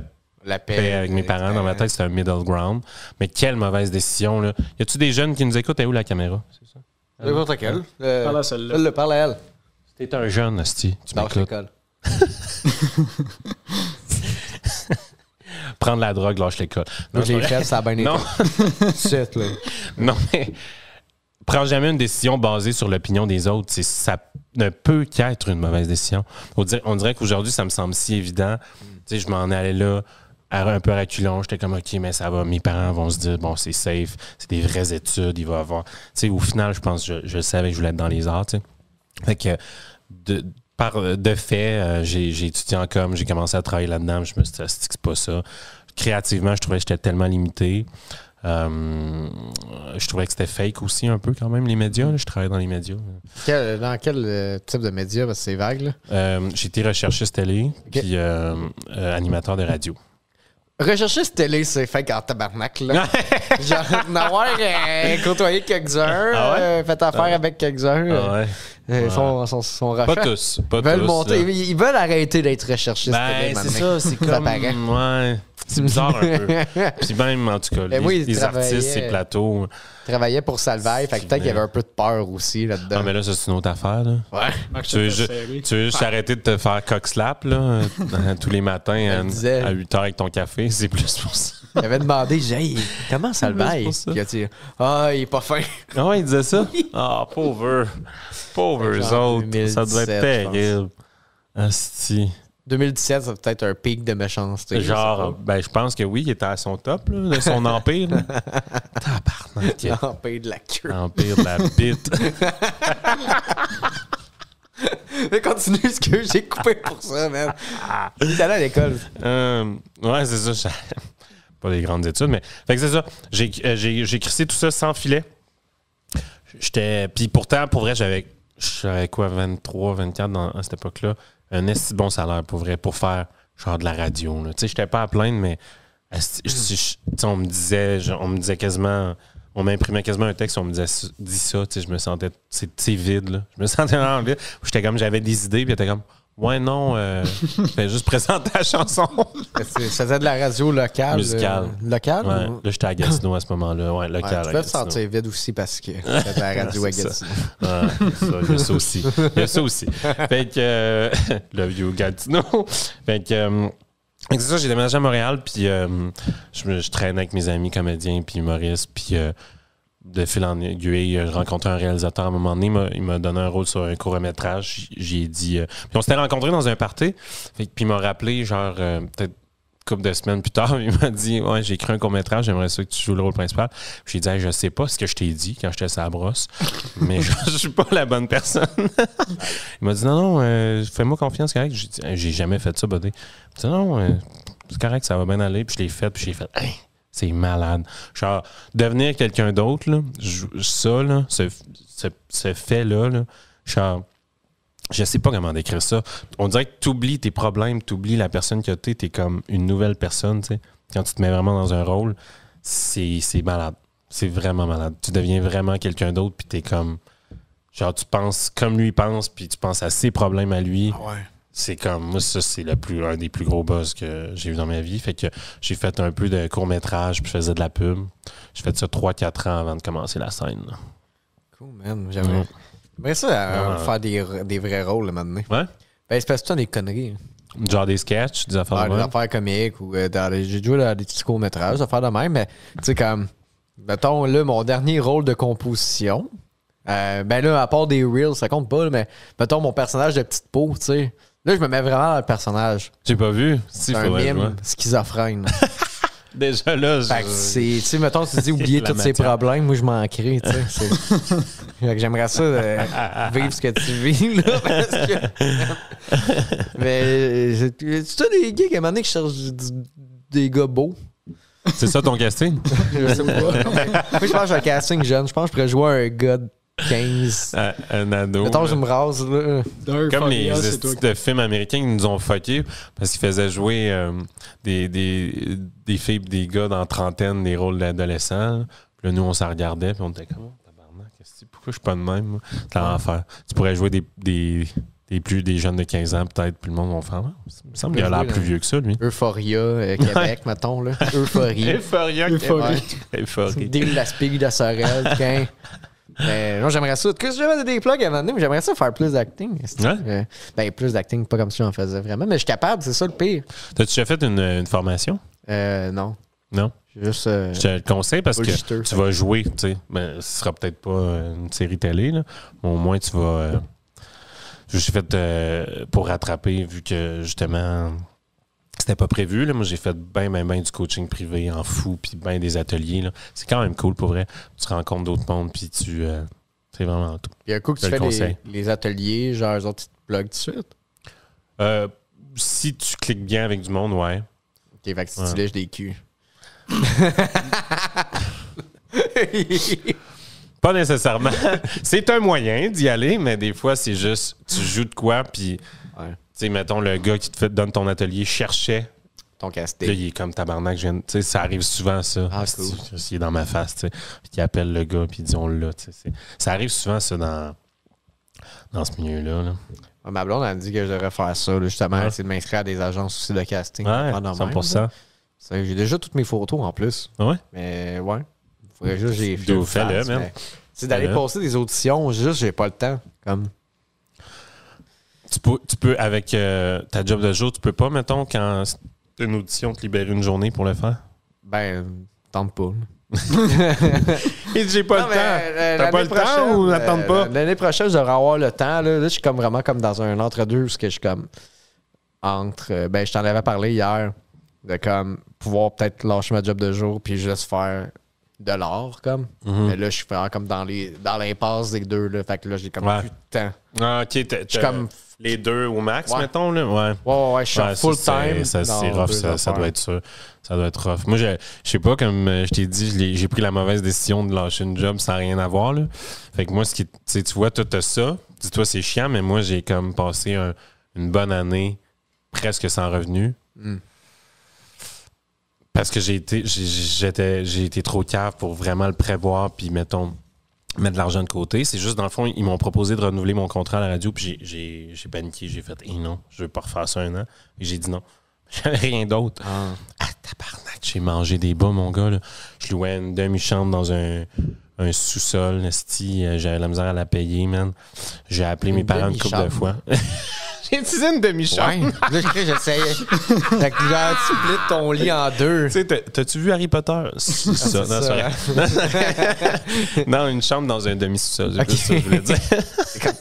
paix avec mes parents. Dans ma tête, c'était un middle ground. Mais quelle mauvaise décision, là. Y a-tu des jeunes qui nous écoutent? Et où la caméra? C'est ça? N'importe quelle. Parle à celle-là. Elle parle à elle. T'es un jeune, hostie. Tu Dans m'écoutes. l'école. Prendre la drogue, lâche l'école. Non, Moi, j'ai c'est pas vrai. fait, ça a bien été. Non. C'est, là. Non, mais prends jamais une décision basée sur l'opinion des autres. Ça ne peut qu'être une mauvaise décision. On dirait qu'aujourd'hui, ça me semble si évident. Tu sais, je m'en allais là un peu à reculons. J'étais comme, OK, mais ça va. Mes parents vont se dire, bon, c'est safe. C'est des vraies études. Il va avoir... Tu sais, au final, je pense que je savais que je voulais être dans les arts, tu sais. Fait que, de fait, j'ai étudié en com, j'ai commencé à travailler là-dedans. Je me suis dit, c'est pas ça. Créativement, je trouvais que j'étais tellement limité. Je trouvais que c'était fake aussi un peu quand même, les médias. Là. Je travaillais dans les médias. Dans quel type de média? Parce que c'est vague, là. J'ai été recherchiste télé, puis animateur de radio. Recherchiste télé, c'est fake en tabarnak, là. Genre, n'avoir côtoyé quelques-uns, Ah ouais? fait affaire avec quelques-uns. Ouais. Sont Pas rachats. tous. Pas Ils veulent tous, monter. là. Ils veulent arrêter d'être recherchistes télé, Ben, c'est maintenant. ça, c'est Ça comme... paraît. Ouais, c'est bizarre un peu. Puis même, en tout cas, Ben oui, les artistes, ces plateaux... Travaillait pour Salvaille, fait que peut-être qu'il y avait un peu de peur aussi là-dedans. Ah, mais là, ça, c'est une autre affaire, là. Ouais. Marc, Tu veux, je te fais serrer. tu veux juste arrêter de te faire cock-slap, là, tous les matins Elle disait. à 8h avec ton café, c'est plus pour ça. Il avait demandé, j'ai dit, hey, comment Salvaille? C'est pour ça. Il a dit, il est pas fin. Ah ouais, il disait ça? Ah, pauvre eux Genre autres. Ça doit 2017, être terrible. Asti. 2017, c'est peut-être un pic de méchanceté. Genre, je pense que oui, il était à son top, là, de son empire. Là. Tabarnak. En pays de la queue. Empire de la bite. Mais continue ce que j'ai coupé pour ça, man. Il est allé à l'école. Ouais, c'est ça. Pas des grandes études, mais. Fait que c'est ça. J'ai crissé tout ça sans filet. Puis pourtant, pour vrai, j'avais quoi, 23, 24 à cette époque-là. Un esti bon salaire, pour vrai, pour faire genre de la radio. Tu sais, j'étais pas à plaindre, mais on me disait quasiment. On m'imprimait quasiment un texte, on me disait dis ça, tu sais, je me sentais. C'est vide, là. Je me sentais vraiment vide. J'avais des idées, puis j'étais comme. Ouais, non, fais juste présenter la chanson. Ça faisait de la radio locale. Musicale. Locale? Ouais, ou- là, j'étais à Gatineau à ce moment-là. Ouais, local. Ouais, tu à peux te Gatineau. sentir vide aussi parce que c'était de la radio à C'est ça. Gatineau. Ouais, il y a ça aussi. Il y a ça aussi. Fait que, le vieux Gatineau. Fait que, c'est ça, j'ai déménagé à Montréal, puis je traînais avec mes amis comédiens, puis humoristes, puis de fil en aiguille, j'ai rencontré un réalisateur à un moment donné, il m'a donné un rôle sur un court-métrage. J'ai dit... puis on s'était rencontrés dans un party, puis il m'a rappelé, genre, peut-être une couple de semaines plus tard, il m'a dit « Ouais, j'ai écrit un court-métrage, j'aimerais ça que tu joues le rôle principal. » J'ai dit hey, « Je sais pas ce que je t'ai dit quand j'étais sur la brosse, mais je suis pas la bonne personne. » Il m'a dit « Non, fais-moi confiance, c'est correct. » J'ai dit hey, « J'ai jamais fait ça, buddy. » Il m'a dit « Non, c'est correct, ça va bien aller. » Puis je l'ai fait, puis j'ai fait « Hey, c'est malade. » Genre, devenir quelqu'un d'autre, là, ça, là, ce fait-là, là, genre, je sais pas comment décrire ça. On dirait que tu oublies tes problèmes, tu oublies la personne que t'es comme une nouvelle personne, tu sais. Quand tu te mets vraiment dans un rôle, c'est malade. C'est vraiment malade. Tu deviens vraiment quelqu'un d'autre, puis t'es comme... Genre, tu penses comme lui pense, puis tu penses à ses problèmes à lui. Ouais. C'est comme, moi, ça, c'est un des plus gros buzz que j'ai eu dans ma vie. Fait que j'ai fait un peu de court-métrage, puis je faisais de la pub. J'ai fait ça 3-4 ans avant de commencer la scène. Là. Cool, man. J'aimerais ça faire des vrais rôles, maintenant. Ouais? Ben, c'est parce que tu as des conneries. Genre des sketchs, des affaires de Des même. affaires comiques ou j'ai joué dans des petits courts-métrages, des affaires de même, mais tu sais, comme, mettons, là, mon dernier rôle de composition, ben là, à part des reels, ça compte pas, là, mais mettons, mon personnage de petite peau, tu sais, là, je me mets vraiment dans le personnage. J'ai pas vu. C'est un mime schizophrène. Déjà là, Fait que c'est, tu sais, mettons, tu dis oublier La tous ces matière. problèmes, moi, je m'en crée, tu sais. Fait que j'aimerais ça vivre ce que tu vis, là, parce que... Mais, tu as des gars qui, à un moment donné, qui cherchent des gars beaux. C'est ça ton casting? Je sais pas. Moi, je pense que j'ai un casting jeune. Je pense que je pourrais jouer un gars de 15. Un ado. Mettons, là. je me rase, là. Comme les c'est toi estis de films américains qui nous ont fuckés parce qu'ils faisaient jouer des filles et des gars dans trentaine, des rôles d'adolescents. Puis là, nous, on s'en regardait puis on était comme, tabarnak, pourquoi je suis pas de même? Moi? C'est l'enfer. Tu pourrais jouer des jeunes de 15 ans, peut-être, puis le monde va faire. Il me semble qu'il a l'air plus vieux que ça, lui. Euphoria, Québec, mettons, là. Euphorie. Euphoria. Euphorie. Deal la spig de Sorel, tiens. Mais non, j'aimerais ça. Que j'avais des plugs à un moment donné, mais j'aimerais ça faire plus d'acting. Ouais? Ben, plus d'acting, pas comme si j'en faisais vraiment, mais je suis capable, c'est ça le pire. T'as-tu déjà fait une formation? Non. Non? Juste. Je te le conseille parce que bullshiteux, tu vas jouer, tu sais. Ben, ce sera peut-être pas une série télé, là. Mais au moins, tu vas. J'ai fait pour rattraper, vu que justement, c'était pas prévu. Là. Moi, j'ai fait ben du coaching privé en fou, puis ben des ateliers. Là. C'est quand même cool pour vrai. Tu rencontres d'autres mondes, puis tu. C'est vraiment tout. Il y a un coup que tu Je le fais conseille. les ateliers, genre, eux autres, ils te pluguent tout de suite. Si tu cliques bien avec du monde, ouais. Ok, fait que si tu lèches des culs. Pas nécessairement. C'est un moyen d'y aller, mais des fois, c'est juste, tu joues de quoi, puis, Ouais. tu sais, mettons, le gars qui donne ton atelier cherchait. Ton Puis là, casting. il est comme tabarnak. Tu sais, ça arrive souvent, ça. Ah, cool. Il est dans ma face, tu sais. Puis il appelle le gars, puis il dit on l'a, tu sais. Ça arrive souvent, ça, dans ce milieu-là. Là. Ouais, ma blonde, elle me dit que je devrais faire ça, là, justement. Ouais. C'est de m'inscrire à des agences aussi de casting. Ouais, Pas de même, 100%. là. J'ai déjà toutes mes photos en plus. Ouais? Mais ouais. Faudrait juste que j'ai Fais-le, face, man. mais c'est d'aller Fais-le. passer des auditions, juste j'ai pas le temps. Comme. Tu peux avec ta job de jour, tu peux pas, mettons, quand t'as une audition, te libérer une journée pour le faire? Ben, tente pas. Il dit j'ai pas Non, le mais, temps. T'as pas l'année le temps prochaine, ou n'attends pas? L'année prochaine, je devrais avoir le temps. Là, je suis comme vraiment comme dans un entre-deux, parce que je suis comme entre. Ben, je t'en avais parlé hier, de comme pouvoir peut-être lâcher ma job de jour puis juste faire de l'art, comme. Mais là, je suis vraiment comme dans l'impasse des deux, là. Fait que là, j'ai comme Ouais. plus de temps. Ah, ok, Je suis comme. les deux au max, Ouais. mettons, là. Ouais. Ouais, je suis en Ouais, full ça, time. c'est dans rough, deux ça affaires. doit être ça. Ça doit être rough. Moi, je sais pas, comme je t'ai dit, j'ai pris la mauvaise décision de lâcher une job sans rien avoir. Là. Fait que moi, tu vois, toi, t'as ça. Dis-toi, c'est chiant, mais moi, j'ai comme passé une bonne année presque sans revenu. Parce que j'ai été trop cave pour vraiment le prévoir, puis mettons, mettre de l'argent de côté. C'est juste, dans le fond, ils m'ont proposé de renouveler mon contrat à la radio, puis j'ai paniqué. J'ai fait, non, je veux pas refaire ça un an. Et j'ai dit non. J'avais rien d'autre. Ah, tabarnak, j'ai mangé des bas, mon gars. Là. Je louais une demi-chambre dans un sous-sol. J'avais la misère à la payer, man. J'ai appelé mes parents une couple de fois. J'ai utilisé une demi-chambre. Ouais. Là, j'essayais. Fait que genre, tu splits ton lit en deux. Tu sais, t'as-tu vu Harry Potter? C'est ça. Non, c'est vrai. Non, une chambre dans un demi-sous-sol. C'est plus ça que je voulais dire.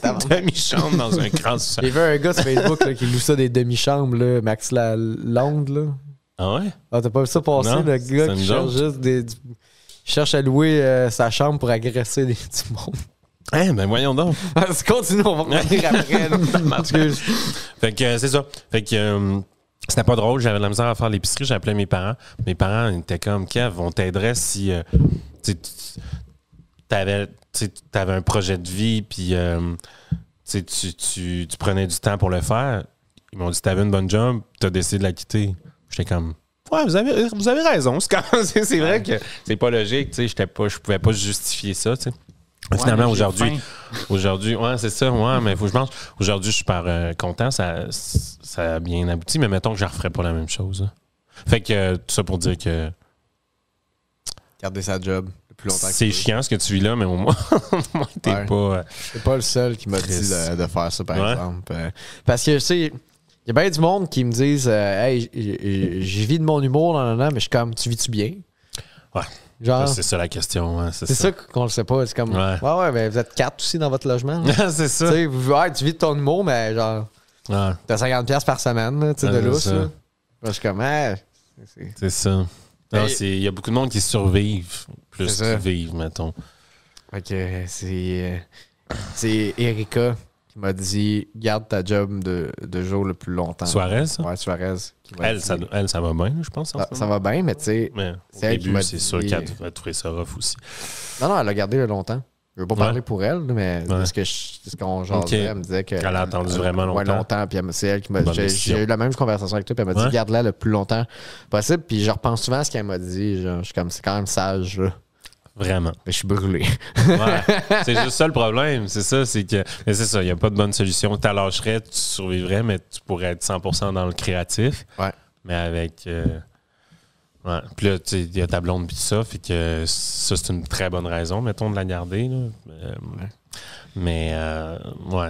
Une demi-chambre dans un grand sous-sol. J'ai vu un gars sur Facebook là, qui loue ça des demi-chambres, là, Max Lalonde, là. Ah ouais? Ah, t'as pas vu ça passer, Non, le c'est gars une qui joke. cherche juste il cherche à louer sa chambre pour agresser du monde. Hein, ben voyons donc. Continue, on va revenir après. Là. Excuse. Fait que c'est ça. Fait que c'était pas drôle. J'avais de la misère à faire l'épicerie. J'ai appelé mes parents. Mes parents étaient comme, Kev, on t'aiderait si tu avais un projet de vie puis tu prenais du temps pour le faire. Ils m'ont dit, t'avais une bonne job, t'as décidé de la quitter. J'étais comme, ouais, vous avez raison. C'est vrai que c'est pas logique. Je pouvais pas justifier ça. T'sais. Finalement, j'ai aujourd'hui, ouais, c'est ça, ouais, mais il faut que je mange. Aujourd'hui, je suis super content, ça a bien abouti, mais mettons que je ne referais pas la même chose. Hein. Fait que tout ça pour dire que Garder sa job le plus longtemps que c'est chiant ce que tu vis là, mais au moins, t'es Ouais. pas. C'est pas le seul qui m'a dit Triste. de faire ça, par Ouais. exemple. Parce que, tu sais, il y a bien du monde qui me disent Hey, je vis de mon humour, mais je suis comme, tu vis-tu bien? Ouais. Genre, C'est ça la question. Hein, c'est ça qu'on le sait pas. C'est comme, ouais, mais vous êtes 4 aussi dans votre logement. là. c'est Tu ça. sais, tu vis de ton humour, mais genre, Ouais, t'as 50$ par semaine, là, tu sais, de Ouais, c'est lousse. ça. là. Moi, je suis comme, c'est ça. Mais- Il y a beaucoup de monde qui survivent plus C'est ça. qu'ils vivent, mettons. Fait que c'est Erika qui m'a dit garde ta job de jour le plus longtemps. Suarez, ça? Ouais, Suarez. Qui m'a Elle, dit. ça va bien, je pense. en ce Ça moment. va bien, mais tu sais. Mais au C'est elle qui début, m'a c'est dit- sûr qu'elle va trouver ça rough aussi. Non, elle a gardé le longtemps. Je veux pas parler Ouais. pour elle, mais Ouais. ce qu'on jasait, Ok. elle me disait qu'elle Elle a attendu vraiment Ouais, longtemps. longtemps. Puis c'est elle qui m'a Bonne j'ai décision. eu la même conversation avec toi, puis elle m'a dit Ouais. garde-la le plus longtemps possible. Puis je repense souvent à ce qu'elle m'a dit. Genre, je suis comme, c'est quand même sage, là. Vraiment. Mais je suis brûlé. Ouais. C'est juste ça le problème. C'est ça, c'est que. Mais c'est ça, il n'y a pas de bonne solution. Tu lâcherais, tu survivrais, mais tu pourrais être 100% dans le créatif. Ouais. Mais avec. Ouais. Puis là, tu sais, il y a ta blonde puis ça, fait que ça, c'est une très bonne raison, mettons, de la garder. Là. Mais, ouais.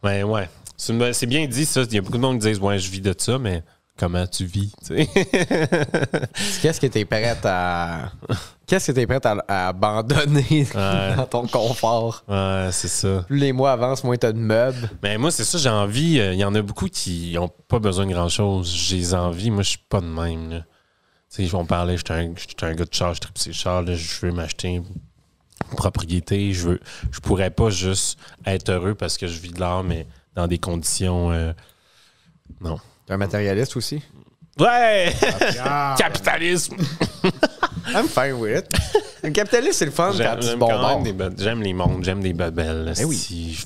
Mais, ouais. C'est bien dit, ça. Il y a beaucoup de monde qui disent, ouais, je vis de ça, mais comment tu vis, tu sais? Qu'est-ce que t'es prête à. Qu'est-ce que t'es prête à abandonner Ouais. dans ton confort? Ouais, c'est ça. Plus les mois avancent, moins t'as de meubles. Mais moi, c'est ça, j'ai envie. Il y en a beaucoup qui n'ont pas besoin de grand-chose. J'ai les envies. Moi, je suis pas de même. Là. Tu sais, on parlait, j'étais un gars de char, je tripe ses chars. Là, je veux m'acheter une propriété. Je pourrais pas juste être heureux parce que je vis de l'art, mais dans des conditions. Non. T'es un matérialiste aussi? Ouais! Capitalisme! I'm fine with it. Le capitalisme, c'est le fun quand tu J'aime bon quand bord. même j'aime les mondes, j'aime des babelles. Eh oui.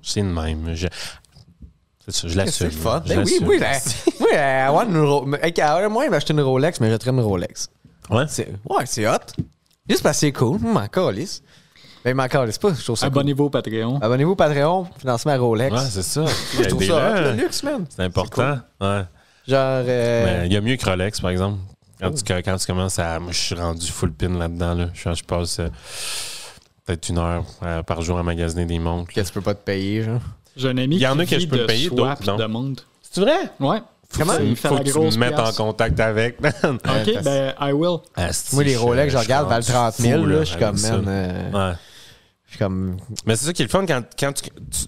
C'est de même. C'est ça, je C'est l'assume. le fun. Je Ben oui, l'assume. oui. Moi, il me une Rolex, mais j'achèterais une Rolex. Ouais? C'est hot. Juste parce que c'est cool. M'en calisse. Ben, m'en calisse pas. Je trouve ça cool. Abonnez-vous au Patreon. Abonnez-vous au Patreon, financement à Rolex. Ouais, c'est ça. Je trouve ça hot, Aidez-le. le luxe, man. C'est important. Ouais. Genre, Mais il y a mieux que Rolex, par exemple. Quand tu commences à. Moi, je suis rendu full pin là-dedans. Là. Je passe peut-être 1 heure par jour à magasiner des montres. que tu peux pas te payer, genre. J'ai un ami Il y en qui a que vit je peux de payer, swap d'autres non. de monde. C'est vrai? Ouais. Comment? Il fait Faut la que tu grosse me mettes en pièce. contact avec, man. OK, parce- ben, I will. Asti, Moi, les Rolex, je regarde, valent 30 000. fou, Là, je suis comme, avec ça. man. Ouais. Je suis comme. Mais c'est ça qui est le fun quand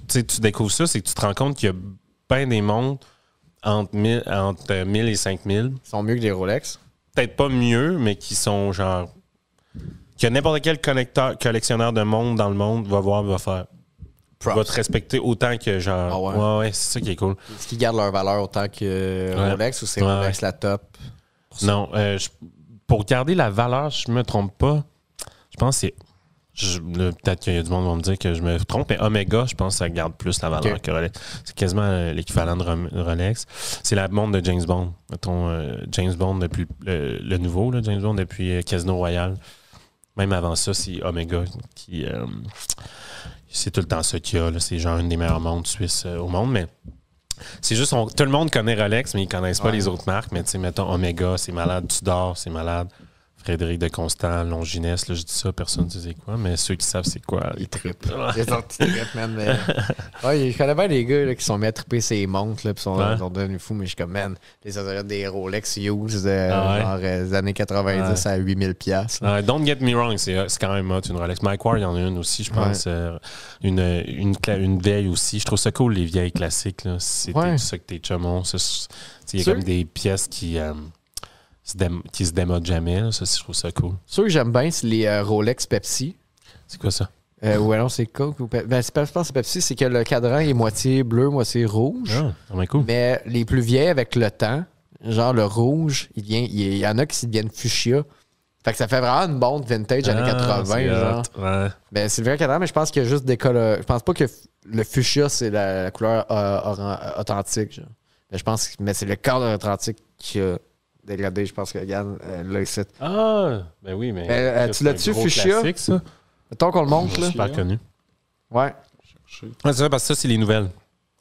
tu découvres ça, c'est que tu te rends compte qu'il y a bien des montres entre 1000 et 5000. Ils sont mieux que des Rolex. Peut-être pas mieux, mais qui sont genre. Que n'importe quel collectionneur de montres dans le monde va voir, va faire. Props. Va te respecter autant que genre. Ah ouais? Ouais, c'est ça qui est cool. Est-ce qu'ils gardent leur valeur autant que Ouais. Rolex ou c'est Ouais, Rolex la top? Non, pour garder la valeur, je me trompe pas. Je pense que c'est. Peut-être qu'il y a du monde qui va me dire que je me trompe, mais Omega, je pense que ça garde plus la valeur Ok. que Rolex. C'est quasiment l'équivalent de Rolex. C'est la montre de James Bond. Mettons, James Bond depuis le nouveau, là, James Bond depuis Casino Royale. Même avant ça, c'est Omega qui. C'est tout le temps ça qu'il y a. Là. C'est genre une des meilleures montres suisses au monde, mais. C'est juste, tout le monde connaît Rolex, mais ils connaissent pas les autres marques. Mais tu sais, mettons Omega, c'est malade. Tudor, c'est malade. Frédéric de Constant, Longines, là, je dis ça, personne ne sait quoi, mais ceux qui savent c'est quoi, ils trippent. Ils trippent, man. Mais... ouais, je connais bien des gars là, qui sont mis à tripper ces montres, là, puis Ouais. sont devenus fous, mais je suis comme, man, les autres des Rolex used, Ah ouais? genre des années 90 à 8000 $. Don't get me wrong, c'est quand même hot, une Rolex. Mike Ward, il y en a une aussi, je pense. Une vieille aussi. Je trouve ça cool, les vieilles classiques. Là. C'est Ouais. ça que t'es chumons. Il y a Sûr. comme des pièces qui se démodent jamais. Là. Ça, je trouve ça cool. Ceux que j'aime bien, c'est les Rolex Pepsi. C'est quoi ça? Ou alors c'est Coke ou Pepsi. Ben, je pense que c'est Pepsi, c'est que le cadran est moitié bleu, moitié rouge. Ah, vraiment cool. Mais les plus vieilles avec le temps, genre le rouge, il y en a qui deviennent fuchsia. Fait que ça fait vraiment une bonne vintage années 80, c'est genre. hot. Ouais. Ben, c'est le vrai cadran, mais je pense qu'il y a juste des couleurs. Je pense pas que le fuchsia, c'est la couleur authentique, genre. Mais je pense que c'est le cadre authentique qui a dégradé, je pense que regarde, là, ici. Ah, ben oui, mais. Tu l'as-tu, gros Fuchsia? classique, ça? Mettons qu'on le montre, là. Super connu. Ouais. Chercher. Ouais, c'est vrai, parce que ça, c'est les nouvelles.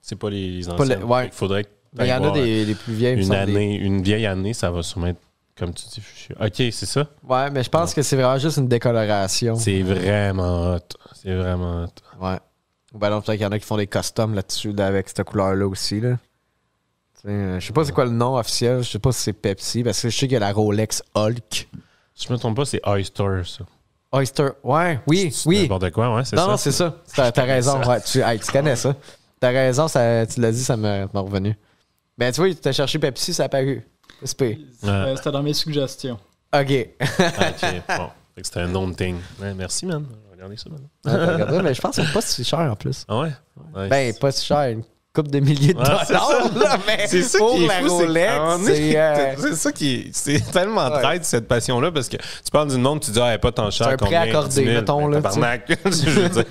C'est pas les Pas anciennes. ouais. Il faudrait que Mais il y en a des plus vieilles. me une semble, année, une vieille année, ça va sûrement être, comme tu dis, OK, c'est ça. Ouais, mais je pense que c'est vraiment juste une décoloration. C'est vraiment hot. C'est vraiment hot. Ouais. Ou ben non, peut-être qu'il y en a qui font des customs là-dessus avec cette couleur-là aussi, là. Je sais pas c'est quoi le nom officiel. Je sais pas si c'est Pepsi, parce que je sais qu'il y a la Rolex Hulk. Si je me trompe pas, c'est Oyster, ça. Oyster. Ouais, oui, oui. N'importe quoi, ouais, c'est ça. Non, c'est ça. T'as raison. Ouais, tu connais ça. T'as raison, tu l'as dit, ça m'a revenu. Ben, tu vois, tu as cherché Pepsi, ça a apparu. C'est pire. C'était dans mes suggestions. OK. Ah, OK, bon. Fait que c'était un known thing. Ouais, merci, man. Regardez ça, man. Regarde, mais je pense que c'est pas si cher en plus. Ah ouais? Nice. Ben, pas si cher. Une couple de milliers de dollars, c'est ça. là, mais C'est ça pour qui est la fou, Rolex, c'est ça qui est... C'est tellement traite, cette passion-là, parce que tu parles d'une montre, tu dis, ah, elle est pas tant chère. C'est un prêt combien? accordé, 10 000. mettons, là, Tabarnak. Je veux dire,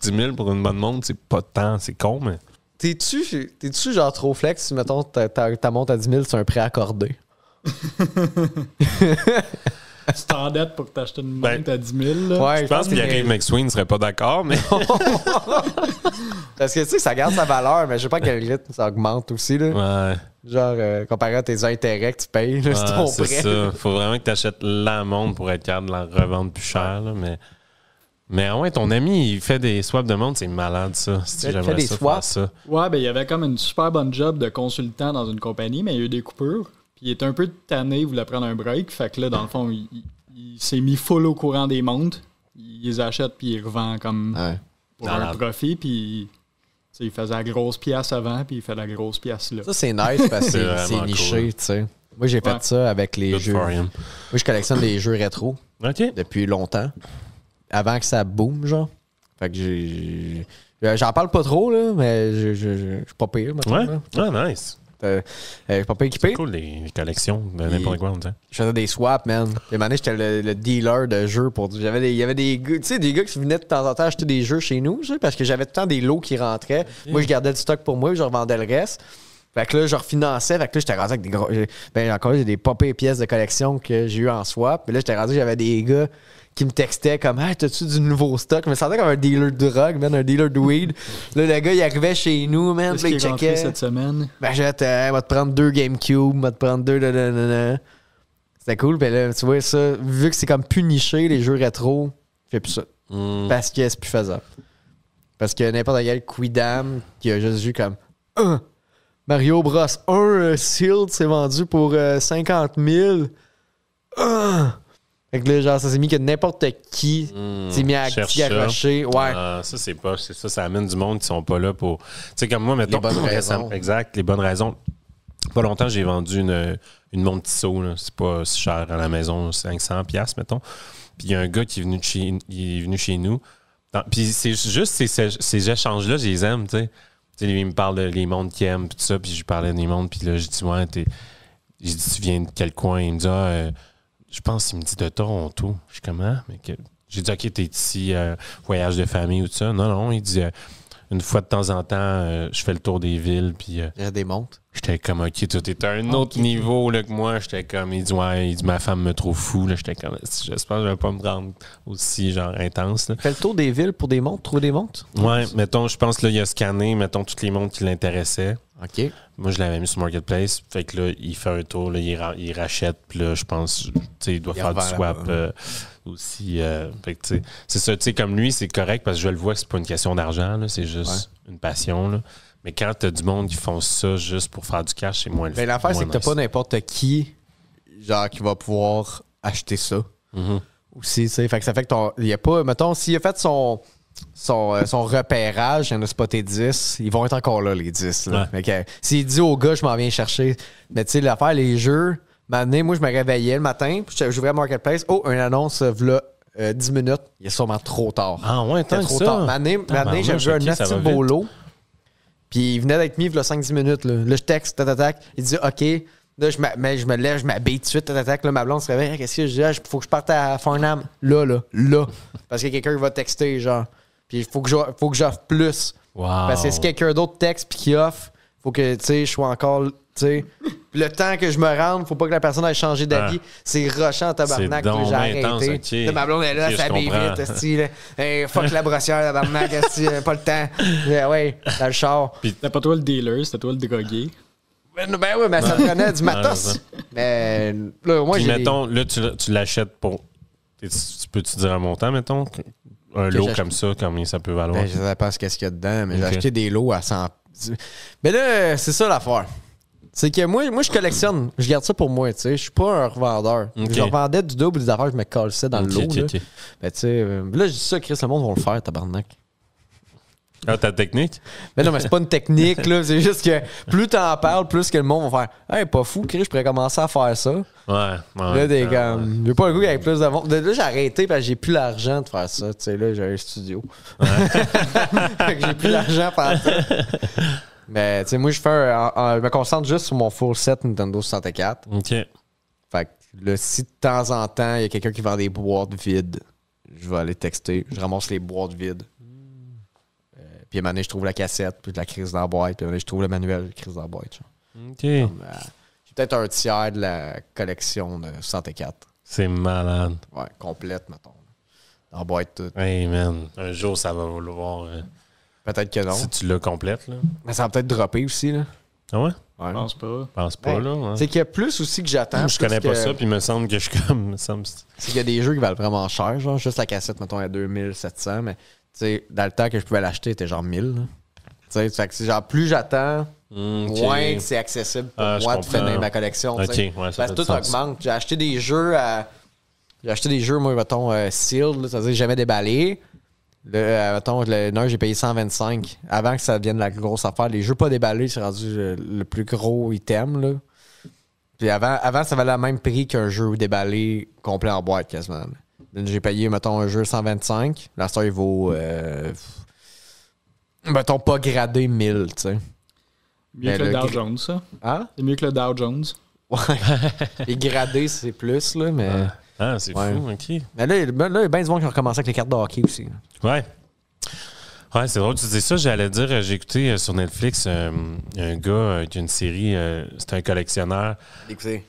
10 000 pour une bonne montre, c'est pas tant, c'est con, mais... T'es-tu genre trop flex si, mettons, ta montre à 10 000, c'est un prêt accordé? Tu t'endettes pour t'acheter une montre à 10 000. Là. Ouais, Je pense que Gary McSween serait pas d'accord, mais... Parce que, tu sais, ça garde sa valeur, mais je sais pas à quel rythme ça augmente aussi, là. Ouais. Genre, comparé à tes intérêts que tu payes, là, c'est ton c'est prêt. ça. Faut vraiment que tu achètes la montre pour être capable de la revendre plus cher, là, mais ouais, ton ami, il fait des swaps de montre, c'est malade, ça. Si Il fait j'aimerais des ça swaps? faire ça. Ouais, ben il y avait comme une super bonne job de consultant dans une compagnie, mais il y a eu des coupures. Puis il était un peu tanné, il voulait prendre un break. Fait que là, dans le fond, il s'est mis full au courant des montres. Il les achète puis il revend comme pour un profit. Puis il faisait la grosse pièce avant, puis il fait la grosse pièce là. Ça, c'est nice parce que c'est niché, cool. tu sais. Moi, j'ai fait ça avec les Good jeux. for him. Moi, je collectionne les jeux rétro OK. depuis longtemps. Avant que ça boom, genre. Fait que j'en parle pas trop, là, mais je suis pas pire, maintenant. Ouais? Là. Ah, nice. Je suis pas pire équipé. C'est cool, les collections de n'importe quoi, on dirait. Je faisais des swaps, man. Et maintenant, j'étais le dealer de jeux pour. Il y avait des gars, tu sais, des gars qui venaient de temps en temps acheter des jeux chez nous, tu sais, parce que j'avais tout le temps des lots qui rentraient. Moi, je gardais du stock pour moi, je revendais le reste. Fait que là, je refinançais. Fait que là, j'étais rendu avec des gros. Ben, encore, j'ai des pas pires pièces de collection que j'ai eu en swap. Mais là, j'étais rendu, j'avais des gars qui me textaient comme, hey, t'as-tu du nouveau stock? Je me sentais comme un dealer de drogue, man, un dealer de weed. Là, le gars, il arrivait chez nous, man. Qu'est-ce Puis qui il est rentré checkait. cette semaine? Ben, va te prendre 2 GameCube, va te prendre 2. C'était cool. Puis là, tu vois, ça, vu que c'est comme plus niché, les jeux rétro, je fais plus ça. Parce que c'est plus faisable. Parce que n'importe quel Quidam qui a juste vu comme, Mario Bros 1 Sealed s'est vendu pour 50 000. Fait que là, genre, ça s'est mis que n'importe qui s'est mis à garocher. Ouais. Ça, c'est pas. C'est ça, ça amène du monde qui sont pas là pour. Tu sais, comme moi, mettons. Les bonnes raisons. Exact, les bonnes raisons. Pas longtemps, j'ai vendu une montre Tissot. Là. C'est pas si cher à la maison, 500$, mettons. Puis il y a un gars qui est venu chez nous. Puis c'est juste ces échanges-là, je les aime, tu sais. Tu sais, lui, il me parle des montres qu'il aime, puis tout ça, puis je lui parlais des montres, puis là, j'ai dit, ouais, j'ai dit, tu viens de quel coin? Il me dit, je pense qu'il me dit de Toronto. Je suis comment? J'ai dit, OK, t'es ici, voyage de famille ou tout ça. Non, il dit, une fois de temps en temps, je fais le tour des villes, puis... Il y a des montres. J'étais comme, OK, toi, t'es à un autre niveau là, que moi. J'étais comme, il dit, ma femme me trouve fou. Là. J'étais comme, j'espère que je vais pas me rendre aussi, genre, intense. Là. Fais le tour des villes pour des montres, trouver des montres? Ouais, mettons, je pense que là, il a scanné, mettons, toutes les montres qui l'intéressaient. OK. Moi, je l'avais mis sur Marketplace. Fait que là, il fait un tour, là, il rachète, puis là, je pense, tu sais, il doit faire du swap aussi. Fait que, tu sais, c'est ça, tu sais, comme lui, c'est correct parce que je le vois que c'est pas une question d'argent, là, c'est juste une passion, là. Mais quand t'as du monde qui font ça juste pour faire du cash, c'est moins le fun. Mais l'affaire, c'est que t'as pas n'importe qui, genre, qui va pouvoir acheter ça. Aussi, tu sais. Fait que ça fait que il y a pas, mettons, s'il a fait son repérage, il y en a spoté 10, ils vont être encore là, les 10. Là. Ouais. Fait que s'il dit au gars, je m'en viens chercher. Mais tu sais, l'affaire, les jeux, maintenant, moi, je me réveillais le matin, puis j'ouvrais Marketplace. Oh, une annonce, v'là 10 minutes. Il est sûrement trop tard. Ah ouais, tant que trop ça. tard. Maintenant, j'ai vu un petit beau lot. Puis il venait d'être mis, v'là 5-10 minutes. Là, je texte, tatac. Il dit, OK. Là, je me lève, je m'habille tout de suite, tatac. Là, ma blonde se réveille. Qu'est-ce que je dis? Faut que je parte à Farnham. Là. Parce que quelqu'un va texter, genre. Puis il faut que j'offre plus. Wow. Parce que si quelqu'un d'autre texte puis qu'il offre, faut que, tu sais, je sois encore, tu sais, Puis le temps que je me rende, faut pas que la personne ait changé d'avis. C'est rushant en tabarnak. C'est Puis j'ai donc arrêté. intense, ok. Là, ma blonde est là, Ok, ça je s'habille comprends. vite. Esti, là. Hey, fuck la brossière, tabarnak. Esti, pas le temps. Ouais, dans le char. C'était pas toi le dealer, c'était toi le drogué. Ben oui, mais ça prenait du Ouais, matos. ça. Mais là, moi, Puis, j'ai. mettons, là, tu l'achètes pour. Tu peux-tu dire un montant, mettons? Un lot j'achète. comme ça, combien ça peut valoir? Ben, je sais pas ce qu'il y a dedans, mais j'ai Ok. acheté des lots à 100. Mais là, c'est ça l'affaire. C'est que moi, je collectionne. Je garde ça pour moi, tu sais. Je suis pas un revendeur. Ok. Je revendais du double des affaires, je me calçais dans le lot. Ok, là. ok. Ben, tu sais, là, je dis ça, Chris, le monde va le faire, tabarnak. Ah, ta technique? Mais non, mais c'est pas une technique, là. C'est juste que plus t'en parles, plus que le monde va faire hey, pas fou, Chris, je pourrais commencer à faire ça. Ouais. Là, t'es comme. J'ai pas le goût qu'il y ait plus de monde. Là, j'ai arrêté parce que j'ai plus l'argent de faire ça. Tu sais, là, j'ai un studio. Fait que j'ai plus l'argent pour faire ça. Mais, tu sais, moi, je me concentre juste sur mon full set Nintendo 64. OK. Fait que là, si de temps en temps, il y a quelqu'un qui vend des boîtes vides, je vais aller texter. Je ramasse les boîtes vides. Puis à un moment donné, je trouve la cassette, puis la crise dans la boîte. Puis à un moment donné, je trouve le manuel, la crise dans la boîte. Genre. OK. J'ai peut-être un tiers de la collection de 64. C'est malade. Ouais, complète, mettons. Dans la boîte toute. Hey, man. Un jour, ça va vouloir. Peut-être que non. Si tu l'as complète, là. Mais ça va peut-être dropper aussi, là. Ah ouais? Je Ouais. pense pas. Je pense pas, Ouais. là. Ouais. C'est qu'il y a plus aussi que j'attends. Je plus connais pas que- ça, puis il me semble que je suis comme. C'est qu'il y a des jeux qui valent vraiment cher, genre juste la cassette, mettons, à 2700, mais tu sais, dans le temps que je pouvais l'acheter, c'était genre 1000. là. Tu sais, fait que c'est genre plus j'attends, moins que c'est accessible pour Ah, je moi de comprends. finir ma collection. tu Ok, sais. ouais, ça Parce fait que du tout sens. augmente. J'ai acheté des jeux moi, mettons, sealed, là, c'est-à-dire jamais déballé. Mettons, le neuf, j'ai payé 125. Avant que ça devienne la grosse affaire, les jeux pas déballés, c'est rendu le plus gros item, là. Puis avant, ça valait le même prix qu'un jeu déballé complet en boîte, quasiment. J'ai payé, mettons, un jeu 125. La star, il vaut, mettons, pas gradé 1000, tu sais. Mieux Mais que le le Dow gr- Jones, ça. Hein? C'est mieux que le Dow Jones. Ouais. Les gradés, c'est plus, là, mais... Ah, c'est Ouais. fou, OK. Mais là, il y a bien du monde qui a recommencé avec les cartes de hockey aussi. là. Ouais. Ouais, c'est drôle, tu dis ça. J'allais dire, j'ai écouté sur Netflix un gars qui a une série, c'est un collectionneur. Écoutez.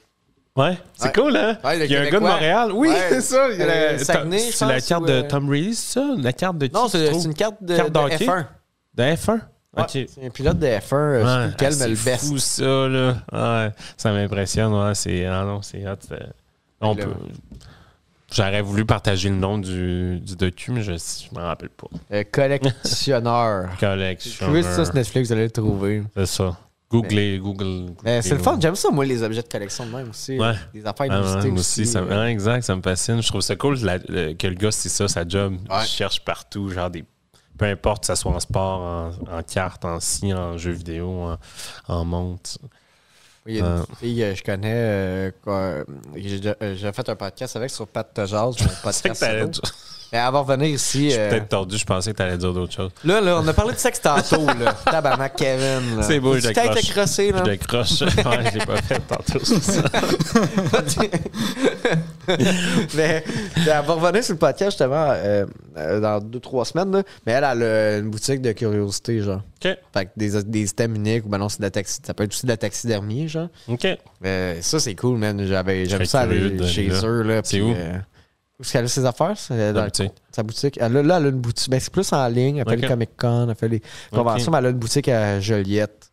Ouais, c'est Ouais. cool, hein? Ouais, le il y a un gars de Québécois. Montréal. Oui, Ouais. c'est ça. Il y a Saguenay, je c'est la pense, carte ou, de Tom Brady, c'est ça? La carte de qui? Non, tu c'est trouves? une carte de hockey? F1. De F1? Ouais, OK. c'est un pilote de F1, je sais Ouais. plus lequel, mais le C'est best. fou, ça, là. Ouais, ça m'impressionne, ouais. C'est hot. On Là. peut... J'aurais voulu partager le nom du docu, mais je m'en rappelle pas. Collectionneur. Collection. Quiz ça sur Netflix, vous allez le trouver. C'est ça. Google. Mais c'est le fun, j'aime ça, moi, les objets de collection de même aussi. Ouais. Les affaires Ah, inusitées ouais, moi aussi. aussi, ouais, exact, ça me fascine. Je trouve ça cool que le gars, c'est ça, sa job. Ouais. Il cherche partout, genre peu importe, que ça soit en sport, en carte, en scie, en jeu vidéo, en montre. Oui, il y a une fille, je connais, j'ai fait un podcast avec sur Pat Tejaz, mon C'est que podcast t'allais solo. dire- Mais elle va revenir ici. Je suis peut-être tordu, je pensais que t'allais dire d'autres choses. Là, on a parlé de sexe tantôt, là. Tabarnak, Kevin. Là. C'est beau, je Tu t'es décroche. crossé, Je là. décroche. Ouais, je l'ai pas fait tantôt, c'est ça. Mais elle va revenir sur le podcast, justement, dans 2-3 semaines, là. Mais elle a une boutique de curiosité, genre. OK. Fait que des items uniques, ou ben non, c'est de la ça peut être aussi de la taxidermie, genre. OK. Ça, c'est cool, man. J'aime serais ça curieux aller d'aller chez là. eux, là. C'est puis, où? Où est-ce qu'elle a ses affaires? C'est dans boutique. sa boutique. Elle a une boutique. Ben, c'est plus en ligne. Elle fait Ok. les Comic-Con, elle fait les conventions, mais elle a une boutique à Joliette.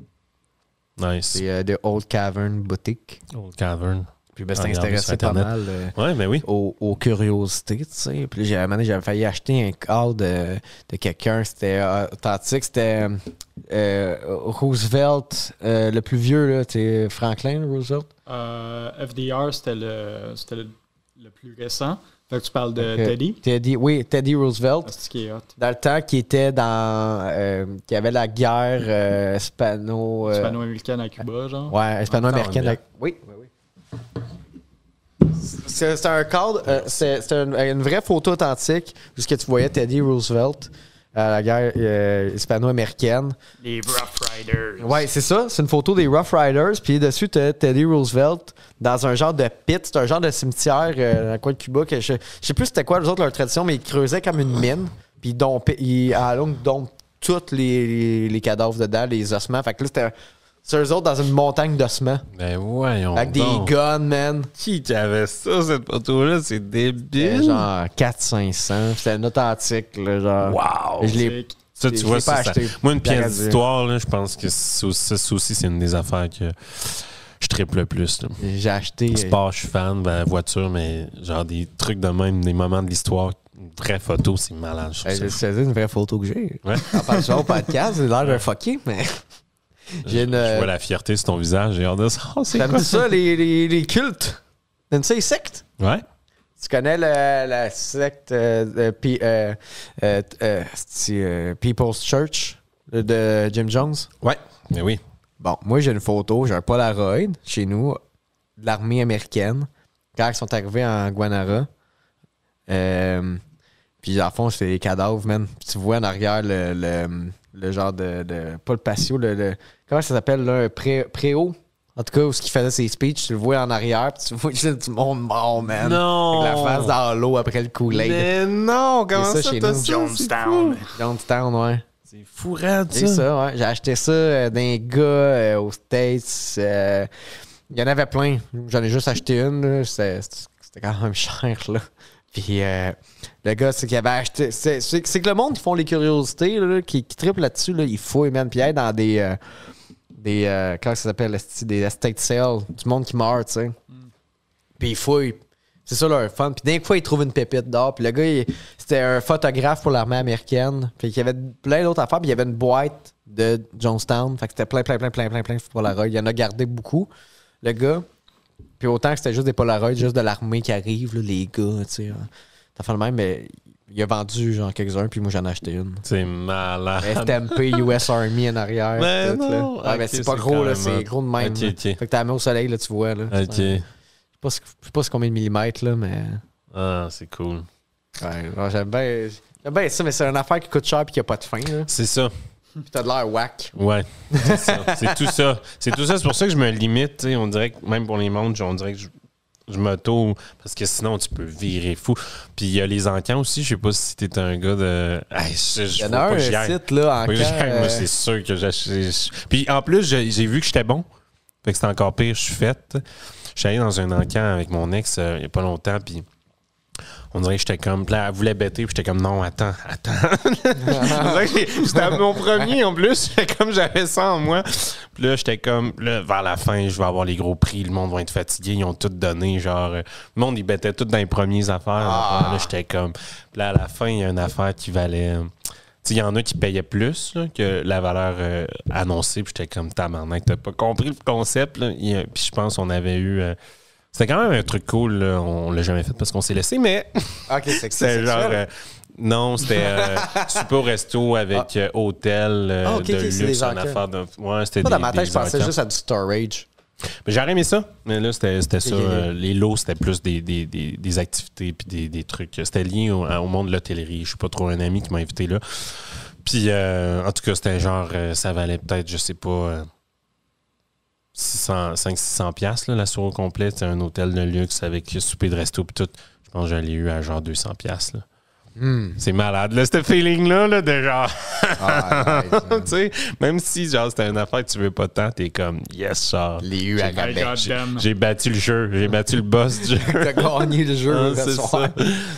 Nice. C'est The Old Cavern Boutique. Old Cavern. Puis ben, Ah, c'est regardez intéressé sur pas Internet. mal Ouais, mais oui. aux curiosités, tu sais. Puis à un moment donné, j'avais failli acheter un cadre de quelqu'un. C'était authentique. C'était Roosevelt, le plus vieux, là. C'est Franklin Roosevelt. FDR, c'était le plus récent. Fait que tu parles de Ok. Teddy. Teddy Roosevelt. C'est qui est hot. Dans le temps qui était qui avait la guerre Hispano-américaine à Cuba, genre. Ouais, hispano-américaine. Ah, Oui. C'est un cadre, c'est une vraie photo authentique où ce que tu voyais Teddy Roosevelt à la guerre hispano-américaine. Les Rough Riders. Ouais, c'est ça. C'est une photo des Rough Riders. Puis dessus, t'as Teddy Roosevelt dans un genre de pit. C'est un genre de cimetière dans le coin de Cuba. Que je sais plus c'était quoi, les autres, leur tradition, mais ils creusaient comme une mine. Puis à la longue, ils dompent tous les cadavres dedans, les ossements. Fait que là, C'est eux autres dans une montagne d'ossements. Ben voyons Avec donc. des guns, man. Qui avait ça, cette photo-là? C'est C'était débile. genre 400-500. C'était un authentique, là, genre. Wow! Je l'ai... Ça, je tu l'ai vois, pas ça, acheté. moi, une pièce J'aurais dû. d'histoire, là, je pense que ça aussi, c'est une des affaires que je triple le plus. Là. J'ai acheté... Sport, je suis fan, ben, voiture, mais genre des trucs de même, des moments de l'histoire, une vraie photo, c'est malade. Je trouve ça Je fou. faisais une vraie photo que j'ai. Ouais. On parle souvent au podcast, j'ai l'air d'un fucké, mais... J'ai une... Je vois la fierté sur ton visage, j'ai hâte de ça. Oh, c'est T'aimes quoi ça, les cultes? T'aimes ça, les sectes? Ouais. Tu connais la secte People's Church de Jim Jones? Ouais, mais oui. Bon, moi, j'ai une photo, j'ai un Polaroid chez nous de l'armée américaine quand ils sont arrivés en Guanara. Puis, en fond, c'est des cadavres, man. Puis tu vois en arrière le genre de pas le patio, comment ça s'appelle, là? Un préau? En tout cas, où ce qu'il faisait ses speeches, tu le vois en arrière, puis tu vois juste du monde mort, man. Non! Avec la face dans l'eau après le Kool-Aid. Mais non, comment ça ça, chez t'as nous, ça? Jonestown. Jonestown, ouais. C'est fou, raide, C'est ça, ouais. J'ai acheté ça d'un gars aux States. Il y en avait plein. J'en ai juste acheté une. Là. C'était quand même cher, là. Puis le gars, c'est qu'il avait acheté... C'est que le monde qui font les curiosités, là, qui trippent là-dessus, là, ils fouillent, man. Puis ils aillent dans des comment ça s'appelle? Des estate sales. Du monde qui meurt, tu sais. Puis ils fouillent. C'est ça leur fun. Puis d'un coup, ils trouvent une pépite d'or. Puis le gars, c'était un photographe pour l'armée américaine. Puis il y avait plein d'autres affaires. Puis il y avait une boîte de Jonestown. Fait que c'était plein de Polaroids. Il y en a gardé beaucoup, le gars. Puis autant que c'était juste des Polaroids, juste de l'armée qui arrive, là, les gars, tu sais. T'as fait le même, mais il a vendu genre quelques-uns. Puis moi, j'en ai acheté une. C'est malade. STMP, US Army en arrière. Mais tout, non. là. Ouais, mais Ok, c'est pas c'est gros, là. carrément- C'est gros de même. Ok, là. ok. Fait que t'as mis au soleil, là, tu vois, là. OK. Je sais pas combien de millimètres, là, mais... Ah, c'est cool. Ouais, non, j'aime bien ça, mais c'est une affaire qui coûte cher et qui a pas de fin. Là. C'est ça. Puis t'as de l'air whack. Ouais, c'est ça. C'est tout ça. C'est tout ça. C'est pour ça que je me limite. Tu sais, on dirait que même pour les montres, on dirait que je m'auto. Parce que sinon, tu peux virer fou. Puis il y a les encans aussi. Je sais pas si t'es un gars de. Hey, Il y en a un site, là, en Faut que j'y aille. camp, Moi, c'est sûr que Puis en plus, j'ai vu que j'étais bon. Fait que c'était encore pire. Je suis faite. Je suis allé dans un encan avec mon ex il y a pas longtemps. Puis on dirait que j'étais comme. Là, elle voulait bêter. Puis j'étais comme non, attends. On dirait que c'était mon premier en plus. Comme j'avais ça en moi. Puis là, j'étais comme. Là, vers la fin, je vais avoir les gros prix. Le monde va être fatigué. Ils ont tout donné. Genre, le monde, ils bêtaient tout dans les premières affaires. Là, j'étais comme. Puis là, à la fin, il y a une affaire qui valait. Il y en a qui payaient plus là, que la valeur annoncée. Puis j'étais comme tabarnak, t'as pas compris le concept. Là. Puis je pense qu'on avait eu. C'était quand même un truc cool. Là. On l'a jamais fait parce qu'on s'est laissé, mais. Ok, c'est C'était genre. Non, c'était super resto avec hôtel Ah, ok, de ok, c'est luxe, des une encans. affaire de. Ouais, c'était Moi, des. dans ma tête, des je pensais encans. juste à du storage. Mais j'aurais aimé ça. Mais là, c'était ça. Ok. Les lots, c'était plus des activités puis des trucs. C'était lié au monde de l'hôtellerie. Je suis pas trop un ami qui m'a invité là. Puis, en tout cas, c'était genre, ça valait peut-être, je sais pas, 500-600 piastres, là, la soirée au complet. C'était un hôtel de luxe avec souper de resto puis tout. Je pense que je l'ai eu à genre 200 piastres, là. C'est malade, là, ce feeling-là, là, de genre... Ah, tu sais, même si, genre, c'était une affaire que tu veux pas tant, t'es comme, yes, genre... Les U à Gabec. J'ai battu le jeu, j'ai battu le boss du jeu. T'as gagné le jeu, Ah, le c'est soir. ça.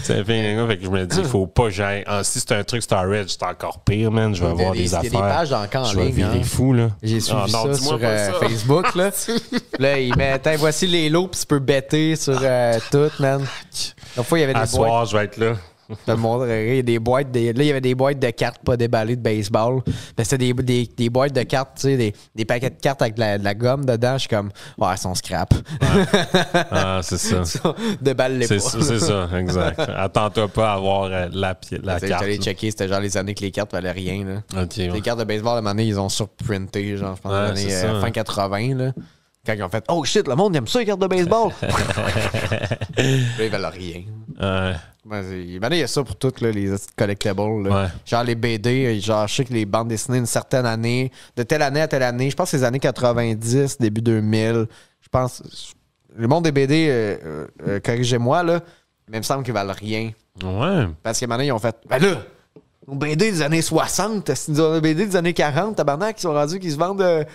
C'est un feeling-là, fait que je me dis, il faut pas que j'aille... Si c'est un truc storage, c'est encore pire, man. Je vais avoir des affaires... Il y a des pages d'encan en Je vais ligne. virer Hein. fou, là. J'ai suivi Ah, non, ça dis-moi sur pas ça. Facebook. Là. Là, ils mettent, voici les lots, puis tu peux bêter sur tout, man. Une fois, il y avait À des boîtes. soir, je vais être là. Je te montrerai. Il y a des boîtes. Là, il y avait des boîtes de cartes pas déballées de baseball. Ben, c'était des boîtes de cartes, tu sais, des paquets de cartes avec de la gomme dedans. Je suis comme, ouais, elles sont scrap. Ah, c'est ça. Déballe-les pas. C'est ça, exact. Attends-toi pas à avoir la carte. J'allais là. checker, c'était genre les années que les cartes valaient rien. Là. Ok, ouais. Les cartes de baseball, à un moment donné, ils ont surprinté, genre, je pense, dans Ouais, les c'est ça. fin 80, là. Quand ils ont fait, oh shit, le monde aime ça, les cartes de baseball. Là, ils valent rien. Maintenant, il y a ça pour toutes là, les collectibles. Là. Ouais. Genre les BD, genre je sais que les bandes dessinées une certaine année, de telle année à telle année, je pense que c'est les années 90, début 2000, je pense. Le monde des BD, corrigez-moi, là, mais il me semble qu'ils valent rien. Ouais. Parce qu'à un moment donné, ils ont fait, ben là, Nos BD des années 60, nos BD des années 40, tabarnak, qui sont rendus, qui se vendent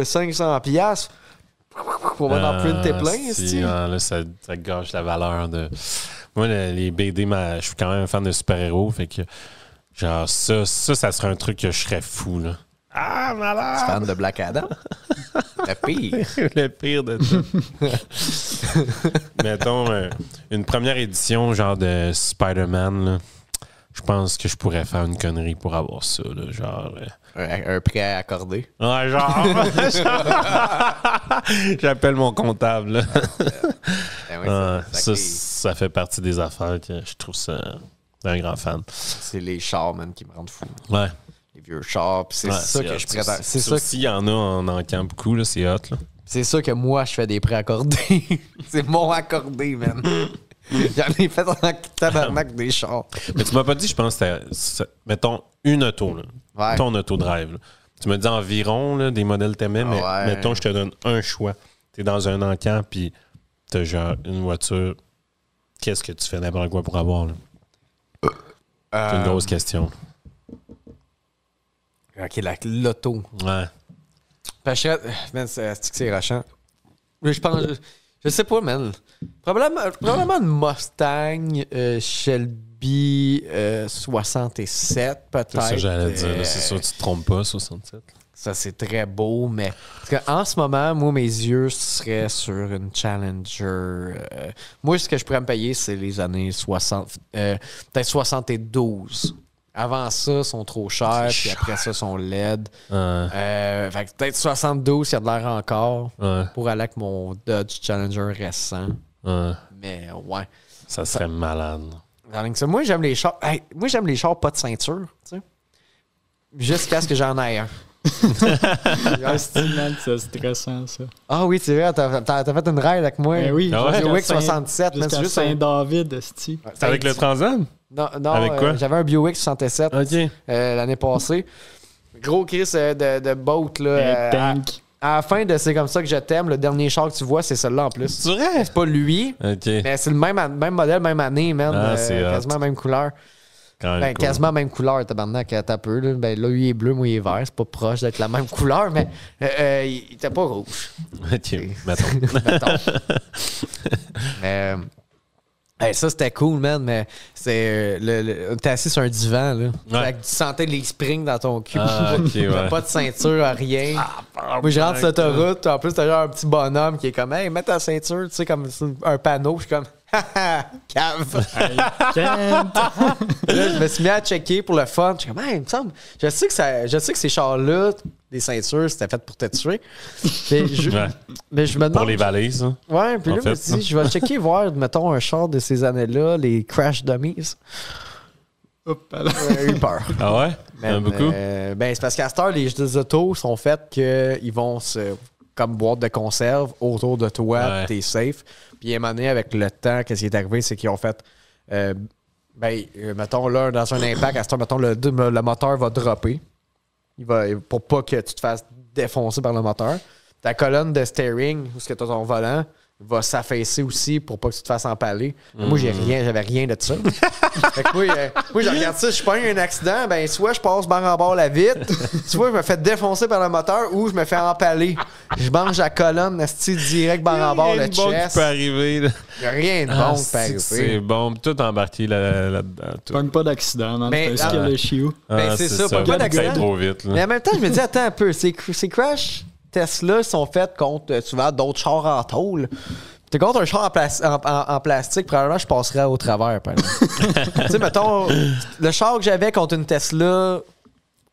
500 piastres. On va en printer plein, si, là, ça gâche la valeur de... Moi, les BD, je suis quand même un fan de super-héros, fait que genre ça serait un truc que je serais fou, là. Ah, malade! Tu es fan de Black Adam? Le pire. Le pire de tout. Mettons, une première édition, genre de Spider-Man, là. Je pense que je pourrais faire une connerie pour avoir ça, là, genre... Un prêt à accorder. Ouais, genre... J'appelle mon comptable, là. Ça fait partie des affaires que je trouve ça... un grand fan. C'est les chars, man, qui me rendent fou. Ouais. Les vieux chars, pis c'est ça que je prête à... C'est ça. S'il y en a en enquant beaucoup, là, c'est hot, là. C'est ça que moi, je fais des prêts accordés. C'est mon accordé, man. J'en ai fait en tabarnak des chars. Mais tu m'as pas dit, je pense, mettons, une auto, là. Ouais. Ton auto-drive, là. Tu me dis environ là, des modèles t'aimais, mais mettons, je te donne un choix. T'es dans un encan, puis t'as genre une voiture. Qu'est-ce que tu fais n'importe quoi pour avoir, là? C'est une grosse question. OK, l'auto. Ouais. C'est rachant. Je pense... Je sais pas, man. Probablement une Mustang Shelby 67, peut-être. C'est ça que j'allais dire. C'est sûr que tu te trompes pas, 67. Ça, c'est très beau, mais... Parce qu'en ce moment, moi, mes yeux seraient sur une Challenger. Moi, ce que je pourrais me payer, c'est les années 60... peut-être 72. Avant ça, ils sont trop chers, puis après ça, ils sont LED. Fait que peut-être 72, il y a de l'air encore. Pour aller avec mon Dodge Challenger récent. Mais ouais. Ça serait malade. Moi, j'aime les chars. Hey, moi, j'aime les chars pas de ceinture, tu sais. Jusqu'à ce que j'en aie un. C'est stressant, ça. Ah oui, c'est vrai, t'as fait une ride avec moi. Ben oui, Buick 67. Jusqu'à Saint-David, esti. C'est avec le Transam? Non, avec quoi? J'avais un Buick 67 OK. L'année passée. Gros Chris de boat, là. Tank. À la fin de C'est comme ça que je t'aime, le dernier char que tu vois, c'est celui-là en plus. C'est vrai? C'est pas lui, mais c'est le même modèle, même année, man. C'est quasiment la même couleur. Cool. Quasiment même couleur, tabarnak, t'as peu. Là. Ben, là, lui, il est bleu, moi, il est vert. C'est pas proche d'être la même couleur, mais il était pas rouge. OK, mettons. Mais... ça, c'était cool, man, mais c'est t'es assis sur un divan, là. Fait que tu sentais les springs dans ton cul. T'as pas de ceinture, rien. Moi, je rentre sur l'autoroute, en plus, t'as genre un petit bonhomme qui est comme, hey, mets ta ceinture, tu sais, comme un panneau. Je suis comme, haha, cave. Là, je me suis mis à checker pour le fun. Je suis comme, hey, il me semble, je sais que ces chars-là, des ceintures, c'était fait pour te tuer. Mais je me demande. Pour les valises. Hein? Ouais, puis là, je me dis, je vais checker, voir, mettons, un char de ces années-là, les Crash Dummies. J'ai eu peur. Ah ouais? Mais, beaucoup? C'est parce qu'à cette heure, les autos sont faites qu'ils vont comme boîte de conserve autour de toi, t'es safe. Puis à un moment donné, avec le temps, qu'est-ce qui est arrivé, c'est qu'ils ont fait. Mettons, là, dans un impact, à cette heure, mettons, le moteur va dropper. Pour pas que tu te fasses défoncer par le moteur. Ta colonne de steering, où tu as ton volant, va s'affaisser aussi pour pas que tu te fasses empaler. Moi, j'avais rien de ça. Fait que moi, je regarde ça, je pogne un accident, ben soit je passe barre en bord la vitre, soit je me fais défoncer par le moteur ou je me fais empaler. Je mange la colonne, direct barre en bord, le chest. Qui peut arriver, là. Il n'y a rien de bon qui peut arriver. C'est bon, tout embarqué là-dedans. Pogne pas d'accident, man. C'est un skill de chiot. C'est ça, pogne pas d'accident. Trop vite, là. Mais en même temps, je me dis, attends un peu, ces Crash Tesla sont faits contre souvent d'autres chars en tôle. T'es contre un char en plastique, probablement je passerais au travers, par exemple. Tu sais, mettons, le char que j'avais contre une Tesla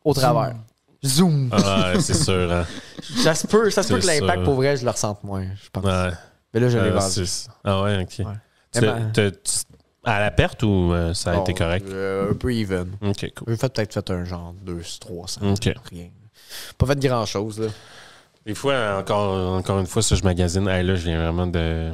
au travers. Zoom. Ouais, c'est sûr. Hein. Ça se peut que l'impact, pour vrai, je le ressente moins, je pense. Ouais. Mais là, je l'ai vendu. Ah ouais, OK. Ouais. À la perte ou ça a été correct? Un peu even. OK, cool. J'ai peut-être fait un genre 200-300. OK. Rien. Pas fait grand-chose, là. Des fois, encore une fois, ça, je magasine. Hey, là, je viens vraiment de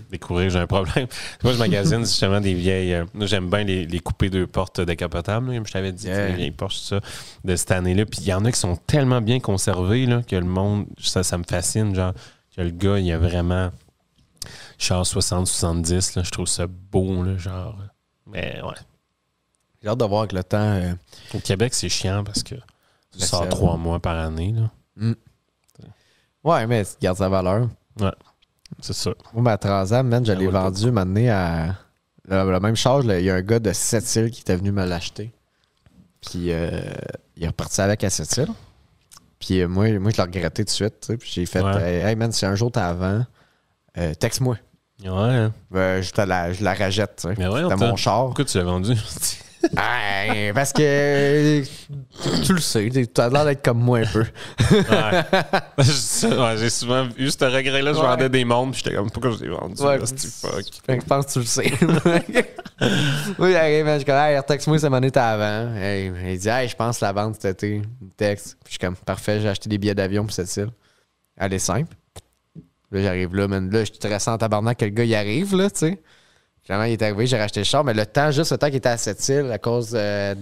découvrir, j'ai un problème. Moi, je magasine justement des vieilles. J'aime bien les coupés deux portes décapotables, là, comme je t'avais dit, les vieilles Porsche, ça, de cette année-là. Puis il y en a qui sont tellement bien conservés là, que le monde, ça me fascine. Genre, que le gars, il a vraiment. Genre 60-70, là, je trouve ça beau, là, genre. Mais ouais. J'ai hâte de voir avec le temps. Au Québec, c'est chiant parce que tu sors sel. 3 mois par année. Là. Ouais, mais tu gardes sa valeur. Ouais, c'est ça. Moi, ma Transam, man, je l'ai ouais, vendue maintenant à. La même charge, il y a un gars de Sept-Îles qui était venu me l'acheter. Puis il est reparti avec à Sept-Îles. Puis moi, je l'ai regretté tout de suite. Puis j'ai fait hey man, si un jour t'en vends, texte-moi. Ouais. Hein. Je la rajette. Tu sais. C'était mon char. Pourquoi tu l'as vendu? Parce que tu le sais, tu as l'air d'être comme moi un peu. J'ai souvent eu ce regret-là. Je vendais des montres, puis j'étais comme, pourquoi je l'ai vendu? Ouais, fuck. Je pense que tu le sais. Oui, j'arrive, je suis comme, hey, texte-moi, ça m'en est avant. Hey, il dit, hey, je pense la vente cet été. Il texte. Puis je suis comme, parfait, j'ai acheté des billets d'avion pour cette île. Elle est simple. Là, j'arrive là, man. Là, je suis stressé en tabarnak que le gars, il arrive, là, tu sais. Finalement, il est arrivé, j'ai racheté le char, mais juste le temps qu'il était à cette île, à cause de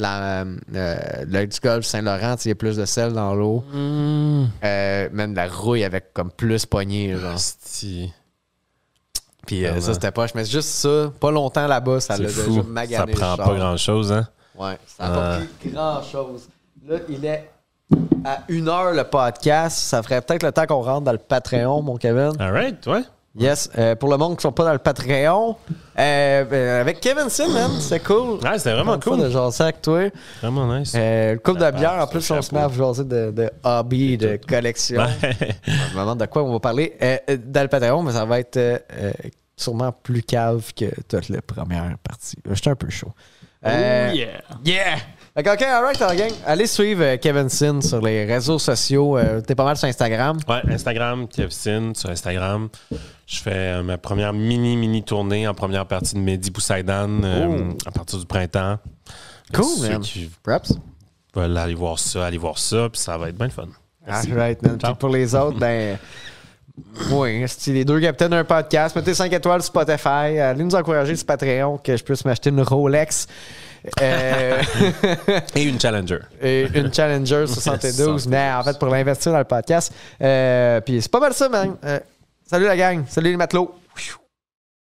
l'œil du golfe Saint-Laurent, il y a plus de sel dans l'eau. Même la rouille avec comme plus poignée, genre. Puis ça, c'était pas. Mais juste ça, pas longtemps là-bas, ça l'a déjà magané. Ça prend pas grand-chose, hein? Ouais, ça n'a pas pris grand-chose. Là, il est à 1 heure le podcast. Ça ferait peut-être le temps qu'on rentre dans le Patreon, mon Kevin. All right, ouais. Yes, pour le monde qui ne sont pas dans le Patreon, avec Kevin Sin, man, c'est cool. Ouais, c'était vraiment cool. De jaser avec toi. Vraiment nice. Le couple de bière, en plus, on se met à jaser de hobby, de collection. Je me demande de quoi on va parler. Dans le Patreon, mais ça va être sûrement plus cave que toute la première partie. J'étais un peu chaud. Yeah! OK, alright, gang. Allez suivre Kevin Sin sur les réseaux sociaux. T'es pas mal sur Instagram. Ouais, Instagram, Kevin sur Instagram. Je fais ma première mini tournée en première partie de Mehdi Boussaïdan à partir du printemps. Cool, man. Props. Veulent aller voir ça, puis ça va être bien le fun. Merci. Alright, man. Puis pour les autres, ben... Oui, c'est les 2 capitaines d'un podcast. Mettez 5 étoiles sur Spotify. Allez nous encourager sur Patreon que je puisse m'acheter une Rolex. Et une Challenger. Et une Challenger 72. Mais en fait, pour l'investir dans le podcast. Puis c'est pas mal ça, man. Salut la gang. Salut les matelots.